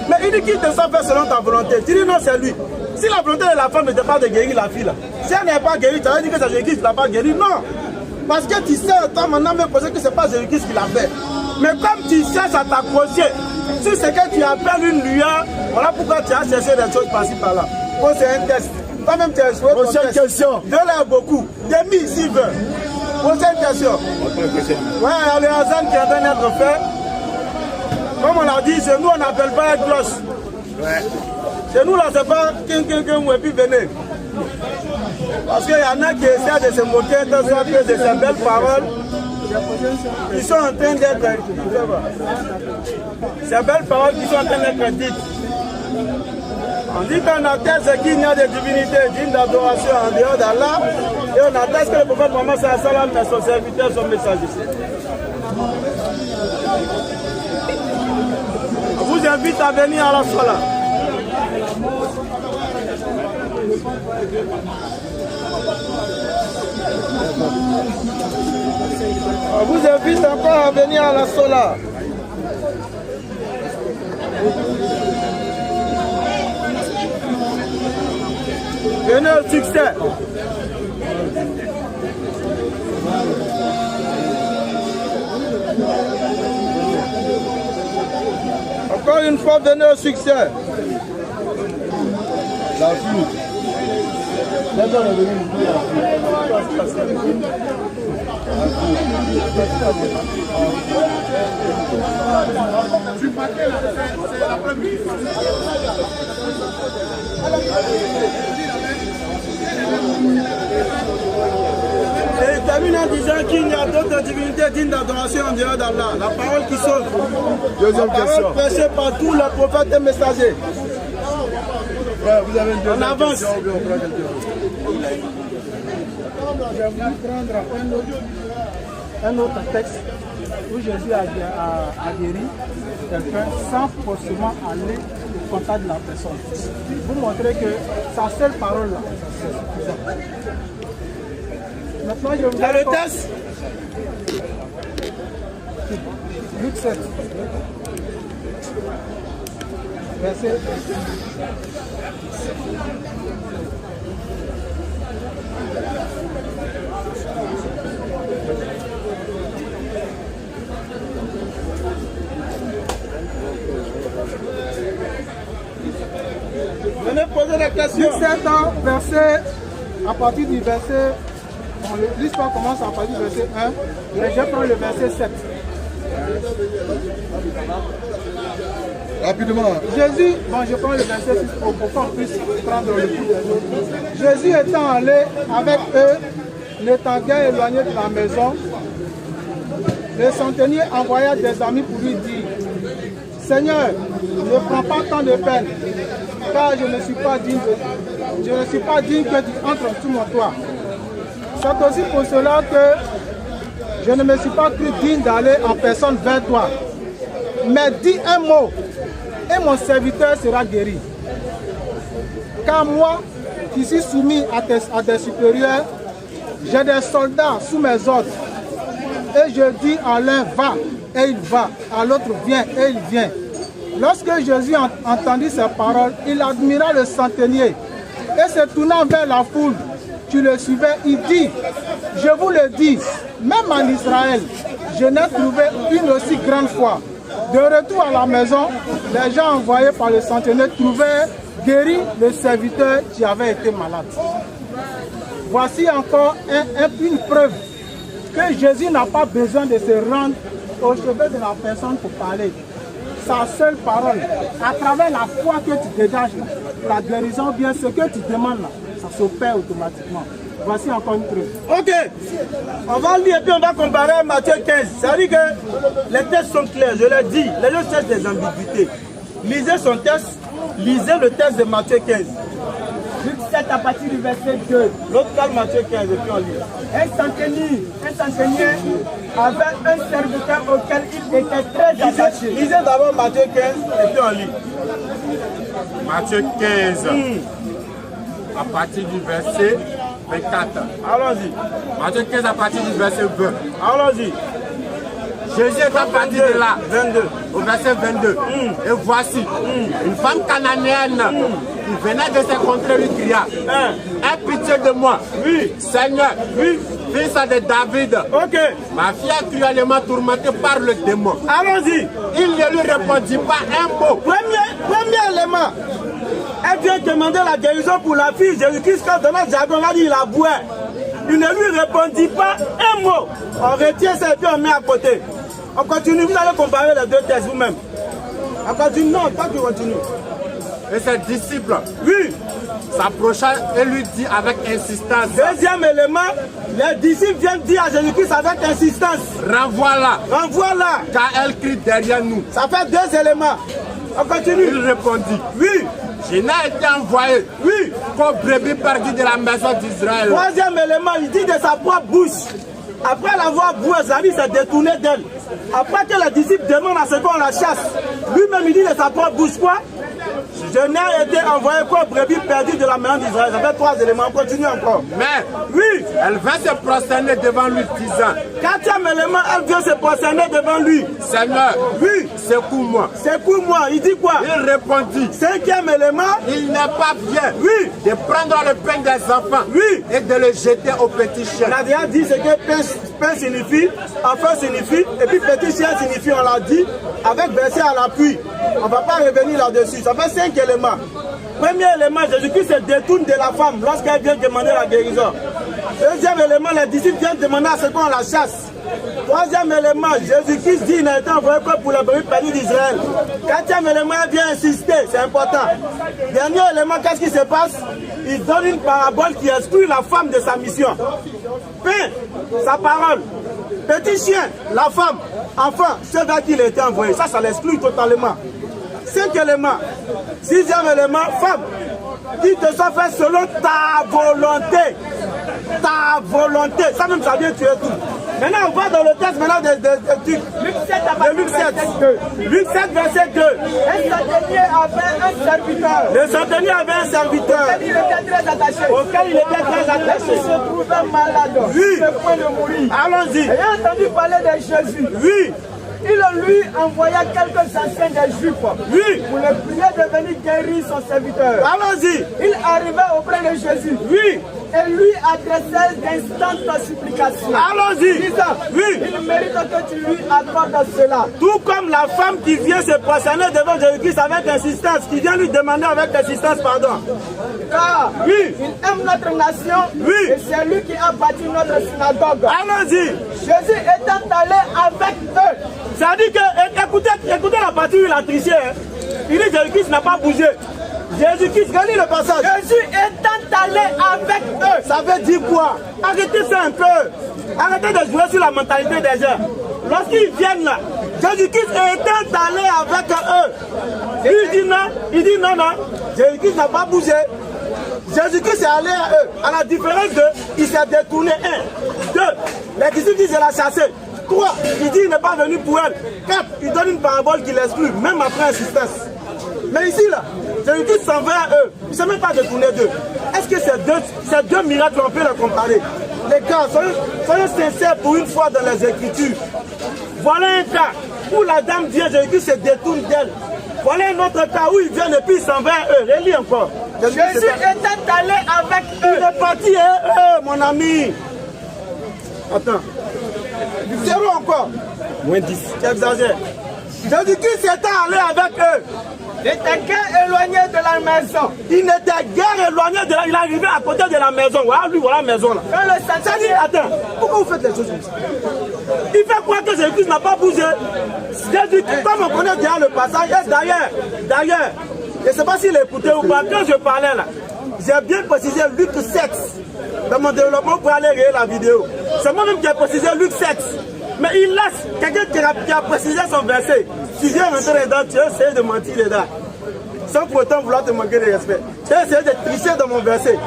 Mais il dit qu'il te soit fait selon ta volonté. Tu dis non, c'est lui. Si la volonté de la femme n'était pas de guérir la fille, là, si elle n'est pas guérie, tu as dit que c'est Jésus-Christ qui ne l'a pas guéri. Non. Parce que tu sais, toi maintenant, me poser que ce n'est pas Jésus-Christ qui l'a fait. Mais comme tu cherches à t'accrocher sur ce que tu appelles une lueur, voilà pourquoi tu as cherché des choses par-ci par-là. Bon, c'est un test. Toi-même, tu as joué. Prochaine question. De l'air beaucoup. Demi, s'il veut. Prochaine question. Ouais, il y a les qui est en train d'être fait. Comme on l'a dit, chez nous, on n'appelle pas la cloche. Ouais. Chez nous, là, c'est pas et puis venez. Parce qu'il y en a qui essaient de se moquer de ces belles paroles. Ils sont en train d'être. Ces belles paroles qui sont en train d'être dites. On dit qu'on atteste qu'il n'y a de divinité digne d'adoration en dehors d'Allah. Et on atteste que le prophète Mohammed sallam et son serviteur sont messagers. On vous invite à venir à la Salah. On vous invite encore à venir à la Salah. Venez au succès. Encore une fois, venez au succès. La flûte. Et il termine en disant qu'il n'y a d'autres divinités dignes d'adoration en dehors d'Allah. La parole qui sauve. Deuxième question. Prêchée par tous les prophètes et messagers. Frère, vous avez une deuxième On avance. question ou bien on prend quelque chose? Je vais prendre un autre texte où Jésus a guéri quelqu'un sans forcément aller au contact de la personne. Vous montrez que sa seule parole là, c'est suffisant. Maintenant, je vous Dans le test, Luc 7. Verset. venez poser la question. Luc 7, verset, à partir du verset, bon, l'histoire commence à partir du verset 1, mais je prends le verset 7. Rapidement. Jésus, bon, je prends le verset 6 pour qu'on puisse prendre le coup des autres. Jésus étant allé avec eux, n'étant guère éloigné de la maison, le centenier envoya des amis pour lui dire: Seigneur, ne prends pas tant de peine, car je ne suis pas digne que tu entres sous mon toit. C'est aussi pour cela que je ne me suis pas cru digne d'aller en personne vers toi. Mais dis un mot, et mon serviteur sera guéri. Car moi, qui suis soumis à des supérieurs, j'ai des soldats sous mes ordres. Et je dis à l'un va, et il va, à l'autre viens, et il vient. Lorsque Jésus entendit ces paroles, il admira le centenier. Et se tournant vers la foule qui le suivait, il dit: je vous le dis, même en Israël, je n'ai trouvé une aussi grande foi. De retour à la maison, les gens envoyés par le centenier trouvaient guéri le serviteur qui avait été malade. Voici encore une preuve que Jésus n'a pas besoin de se rendre au chevet de la personne pour parler. Sa seule parole, à travers la foi que tu dégages, la guérison, bien ce que tu demandes là, ça s'opère automatiquement. Voici encore une preuve. Ok, on va lire et puis on va comparer Matthieu 15. Ça veut dire que les textes sont clairs, je l'ai dit, les gens cherchent des ambiguïtés. Lisez son texte, lisez le texte de Matthieu 15. Luc 7 à partir du verset 2. L'autre parle Matthieu 15 et puis on lit. Un centenier avait un serviteur auquel il était très attaché. Lisez d'abord Matthieu 15 et puis on lit. Matthieu 15, à partir du verset 24. Allons-y. Matthieu 15 à partir du verset 20. Allons-y. Jésus est parti de là, 22. au verset 22. Et voici, une femme cananéenne qui venait de se contrées lui cria: aie pitié de moi, oui, Seigneur, oui, fils de David. Ok. Ma fille est cruellement tourmentée par le démon. Allons-y. Il ne lui répondit pas un mot. Premier élément. Elle vient demander la guérison pour la fille. Jésus-Christ, quand dans notre jargon, là, il a boué. Il ne lui répondit pas un mot. On retient ça et puis on met à côté. On continue, vous allez comparer les deux textes vous-même. On continue, non, pas que continue. Et ses disciples, oui, s'approcha et lui dit avec insistance. Deuxième élément, les disciples viennent dire à Jésus-Christ avec insistance: renvoie-la. Renvoie-la. Car elle crie derrière nous. Ça fait deux éléments. On continue. Il répondit: oui. Je n'ai été envoyé, oui, comme brebis perdu de la maison d'Israël. Troisième élément, il dit de sa propre bouche. Après l'avoir boué, Zavi s'est détourné d'elle. Après que les disciples demandent à ce qu'on la chasse, lui-même il dit de sa propre bouche quoi? Je n'ai été envoyé comme brebis perdu de la maison d'Israël. Ça fait trois éléments, on continue encore. Mais, oui, elle va se prosterner devant lui disant: quatrième élément, elle vient se prosterner devant lui. Seigneur, oui, secoue-moi. Secoue-moi, il dit quoi? Il répondit: cinquième élément, il n'est pas bien, oui, de prendre le pain des enfants, oui, et de le jeter aux petits chiens. On a déjà dit ce que pain signifie, enfant signifie, et puis petit chien signifie, on l'a dit, avec verset à l'appui. On ne va pas revenir là-dessus. Ça fait 5 éléments. Premier élément, Jésus-Christ se détourne de la femme lorsqu'elle vient demander la guérison. Deuxième élément, les disciples viennent demander à ce qu'on la chasse. Troisième élément, Jésus-Christ dit qu'il n'a été envoyé que pour le pays d'Israël. Quatrième élément, il vient insister, c'est important. Dernier élément, qu'est-ce qui se passe? Il donne une parabole qui exclut la femme de sa mission. Puis, sa parole. Petit chien, la femme, enfin, c'est vers qui il a été envoyé. Ça l'exclut totalement. 5 éléments. 6e élément, femme, qui te soit fait selon ta volonté. Ta volonté. Ça même, ça vient tuer tout. Maintenant, on va dans le texte maintenant de Luc 7. Luc 7, verset 2. Un centenier avait un serviteur. Le centenier avait un serviteur. Il était très attaché. Auquel il était très attaché. Il se trouvait malade. Oui. Sur le point de mourir. Allons-y. Ayant entendu parler de Jésus. Oui. Il lui envoya quelques anciens des Juifs oui. pour le prier de venir guérir son serviteur. Allons-y. Il arriva auprès de Jésus. Oui. Et lui adressait d'instantes supplications. Allons-y. Disant, oui. Il mérite que tu lui accordes cela. Tout comme la femme qui vient se prosterner devant Jésus-Christ avec insistance, qui vient lui demander avec insistance pardon. Car oui. il aime notre nation oui. et c'est lui qui a bâti notre synagogue. Allons-y. Jésus étant allé avec eux. Ça dit que, écoutez la partie où il a triché. Hein. Il dit que Jésus-Christ n'a pas bougé. Jésus-Christ, relis le passage. Jésus étant allé avec eux. Ça veut dire quoi? Arrêtez ça un peu. Arrêtez de jouer sur la mentalité des gens. Lorsqu'ils viennent là, Jésus-Christ étant allé avec eux. Il dit non. Jésus-Christ n'a pas bougé. Jésus-Christ est allé à eux. À la différence de, il s'est détourné. 1, 2, les disciples disent qu'il l'a chassé. 3, il dit qu'il n'est pas venu pour elle. 4, il donne une parabole qui l'exclut, même après insistance. Mais ici, là, Jésus-Christ s'en va à eux. Il ne s'est même pas détourné d'eux. Est-ce que ces deux miracles, on peut les comparer? Les gars, soyons sincères pour une fois dans les Écritures. Voilà un cas où la dame vient, Jésus-Christ se détourne d'elle. Voilà un autre cas où il vient et puis il s'en va à eux. Relis encore. Jésus était allé avec eux. Il est parti à eux, mon ami. Attends. 0 encore. Moins 10. Tu exagères. Jésus-Christ était allé avec eux. Il n'était guère éloigné de la maison. Il n'était guère éloigné de la maison. Il est arrivé à côté de la maison. Voilà, lui, voilà la maison là. Quand le centenier... Attends, pourquoi vous faites les choses comme ça? Il fait croire que Jésus-Christ n'a pas bougé. Jésus-Christ, comme on connaît déjà le passage, d'ailleurs, je ne sais pas s'il écoutait ou pas, quand je parlais là, j'ai bien précisé Luc 7 dans mon développement pour aller regarder la vidéo. C'est moi-même qui ai précisé Luc 7. Mais il laisse quelqu'un qui a précisé son verset. Si je viens rentrer dedans, tu essaies de mentir dedans. Sans pour autant vouloir te manquer de respect. Tu essaies de tricher dans mon verset.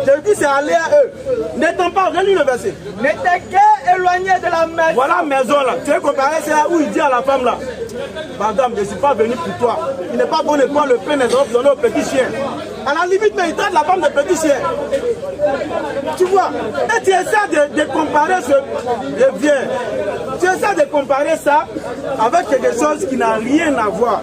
Jésus c'est aller à eux. N'étant pas, relis le verset. N'était guère éloigné de la maison. Voilà la maison là. Tu veux comparer, c'est là où il dit à la femme là. Madame, je ne suis pas venu pour toi. Il n'est pas bon de prendre le pain des autres donner au petit chien. À la limite, mais il traite la femme de petit chien. Tu vois, et tu essaies de comparer tu essaies de comparer ça avec quelque chose qui n'a rien à voir.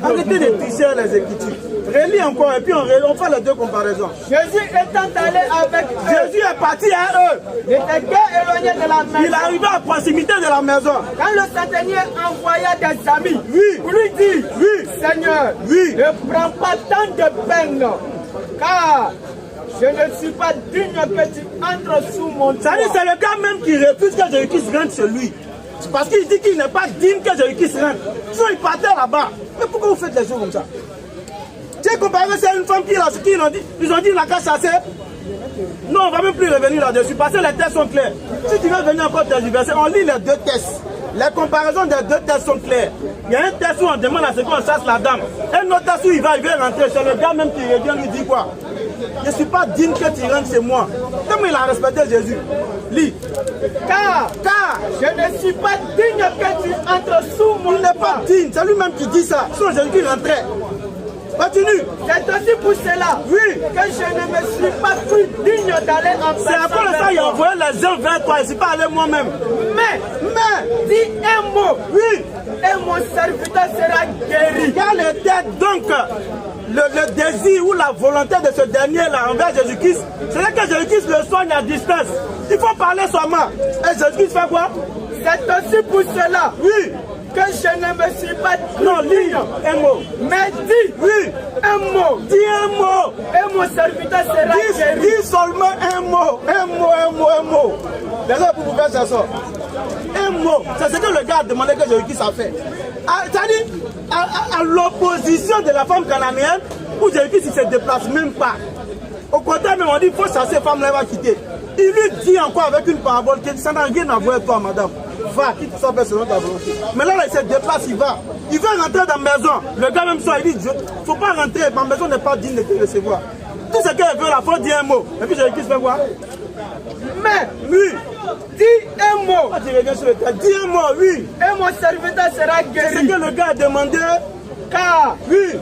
Arrêtez de tricher les Écritures. Relis encore et puis on fait les deux comparaisons. Jésus étant allé avec eux. Jésus est parti à eux. Il était guère éloigné de la maison. Il est arrivé à proximité de la maison. Quand le centenier envoya des amis, oui, pour lui dire, oui, Seigneur, oui, ne prends pas tant de peine, car je ne suis pas digne que tu entres sous mon toit. C'est le gars même qui refuse que Jésus-Christ rentre chez lui. Parce qu'il dit qu'il n'est pas digne que Jésus-Christ rentre. Sinon il partait là-bas. Mais pourquoi vous faites les choses comme ça? Tu as comparé, c'est une femme ils ont dit il n'a qu'à chasser. Non, on ne va même plus revenir là-dessus parce que les tests sont clairs. Si tu veux venir encore tergiverser, on lit les deux tests. Les comparaisons des deux tests sont claires. Il y a un test où on demande à ce qu'on chasse la dame. Un autre test où il va rentrer. C'est le gars même qui revient lui dit quoi? Je ne suis pas digne que tu rentres chez moi. Comment il a respecté Jésus? Lis. Car je ne suis pas digne que tu entres sous mon toit. Il n'est pas digne. C'est lui-même qui dit ça. Sinon Jésus qui rentrait. Continue. C'est aussi pour cela que je ne me suis pas cru digne d'aller en personne. C'est après ça qu'il a envoyé les gens vers toi. Je ne suis pas allé moi-même. Mais, dis un mot. Oui. Et mon serviteur sera guéri. Quel était donc le désir ou la volonté de ce dernier-là envers Jésus-Christ? C'est que Jésus-Christ le soigne à distance. Il faut parler seulement. Et Jésus-Christ fait quoi? C'est aussi pour cela que je ne me suis pas dit. Non, lis un mot. Mais dis, Oui, un mot. dis un mot. Et mon serviteur sera guéri. Dis seulement un mot. Un mot. Désolé pour vous faire ça. Un mot. C'est ce que le gars a demandé que Jésus-Christ a fait. C'est-à-dire, à l'opposition de la femme cananéenne, où Jésus-Christ ne se déplace même pas. Au contraire, même on dit, il faut chasser ces femmes-là, elle va quitter. Il lui dit encore avec une parabole que ça n'a rien à voir avec toi, madame. Va, quitte ça, fait selon ta volonté. Mais là, il se déplace, il va. Il veut rentrer dans la maison. Le gars même soir, il dit, il ne faut pas rentrer, ma maison n'est pas digne de te recevoir. Tout ce qu'elle veut, la faut dire un mot. Et puis Jésus-Christ fait quoi? Mais, Oui. dis un mot. Tu regardes sur le tas. Dis un mot, oui. Et mon serviteur sera C'est ce guéri. que le gars a demandé. Car Oui.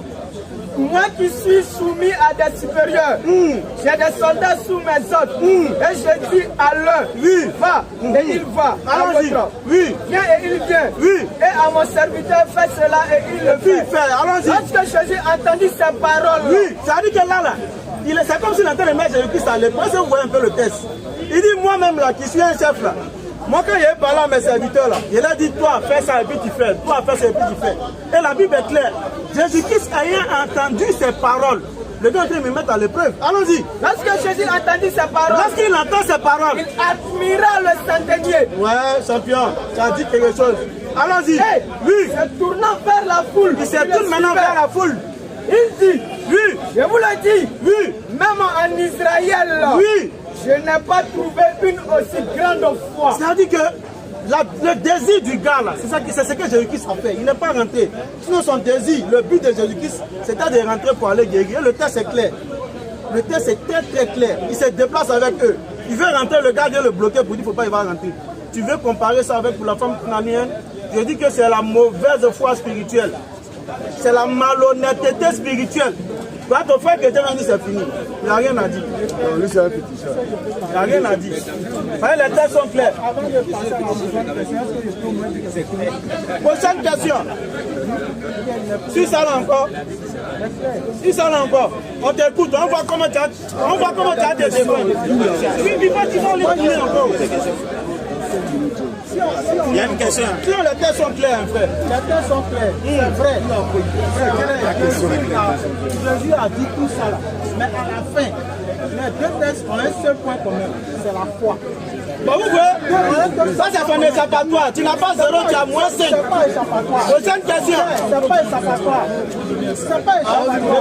moi qui suis soumis à des supérieurs, j'ai des soldats sous mes ordres. Et je dis à l'un, Oui. va, et il va. À Allons-y. l'autre, Oui. viens et il vient. Oui. Et à mon serviteur, fais cela et il le Puis fait. faire. Allons-y. Lorsque Jésus entendit ces paroles, Oui. C'est-à-dire que là, c'est comme s'il est en train de mettre Jésus-Christ à l'épreuve. Vous voyez un peu le test. Il dit, moi-même là, qui suis un chef là. Moi, quand il a parlé à mes serviteurs là, il a dit, toi, fais ça et puis tu fais. Toi, fais ça et puis tu fais. Et la Bible est claire. Jésus-Christ ayant entendu ces paroles, le gars est en train de me mettre à l'épreuve. Allons-y. lorsque Jésus entendit ces paroles, Lorsqu'il entend ces paroles, il admira le centenier. ouais, champion, tu as dit quelque chose. Allons-y. Et, Oui. se tournant vers la foule, Il se tourne maintenant vers la foule. il dit, Oui. je vous le dis, Oui. même en Israël, Oui. je n'ai pas trouvé une aussi grande foi. C'est-à-dire que le désir du gars là, c'est ce que Jésus-Christ a fait. Il n'est pas rentré. Sinon son désir, le but de Jésus-Christ, c'était de rentrer pour aller guérir. Et le texte est clair. Le texte est très très clair. Il se déplace avec eux. Il veut rentrer, le gars vient le bloquer pour dire qu'il ne faut pas, il va rentrer. Tu veux comparer ça avec pour la femme cananéenne? Je dis que c'est la mauvaise foi spirituelle. C'est la malhonnêteté spirituelle. Quand ton frère chrétien a dit c'est fini, il n'a rien à dire. Lui, c'est un petit chat. Il n'a rien à dire. Voyez, les textes sont clairs. Avant de passer à la prochaine question, est-ce que je peux mettre des questions? Prochaine question. Si ça là encore. Si ça là encore. On t'écoute, on voit comment tu as tes défenses. Oui, il va les donner encore. Il y a une question. Si les textes sont clairs, frère. Les textes sont clairs, c'est vrai. Jésus a dit tout ça là. Mais à la fin, les deux textes ont un seul point commun, c'est la foi. Bon, vous voyez, ça c'est ton échappatoire. Tu n'as pas 0, tu as moins 5. C'est pas échappatoire. Prochaine question. C'est pas échappatoire. C'est pas échappatoire.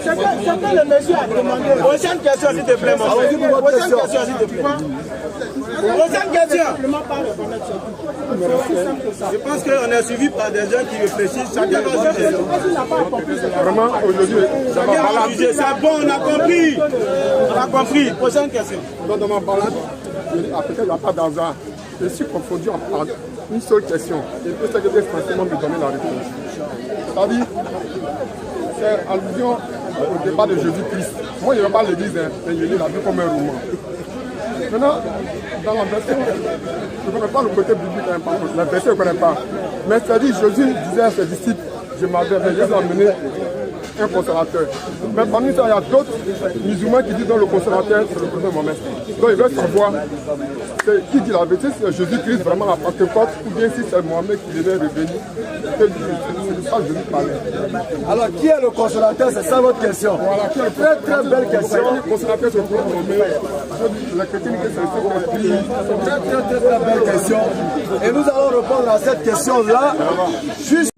C'est que le monsieur a demandé. Prochaine question, s'il te plaît, mon frère. Prochaine question, s'il te plaît. Prochaine question. Je pense qu'on est suivi par des gens qui réfléchissent. Chacun va juger. Vraiment, aujourd'hui, ça va Chacun va balade. juger. C'est bon, on a compris. On a compris. Prochaine question. Dans ma balade, après, il n'y a pas d'hasard. Je suis confondu en une seule question. Et puis, c'est que Dieu forcément me donner la réponse. C'est-à-dire, c'est allusion au débat de Jésus-Christ. Moi, je ne vais pas l'église, mais je lis la Bible comme un roman. Maintenant, dans la version, je ne connais pas le côté biblique, hein, par contre. La version, je ne connais pas. Mais c'est-à-dire, Jésus disait à ses disciples, je vais amener un consolateur. Mais parmi ça, il y a d'autres musulmans qui disent que le consolateur, c'est le prophète Mohammed. Donc ils veulent savoir qui dit la vérité, si c'est Jésus-Christ vraiment la Pentecôte, ou bien si c'est Mohammed qui devait revenir. C'est de ça que Jésus parlait. Alors, qui est le consolateur? C'est ça votre question. Voilà, qui est le Très très belle question. Le consolateur, c'est le prophète Mohammed. La chrétienne, c'est le Saint-Esprit. Très belle question. Et nous allons répondre à cette question-là juste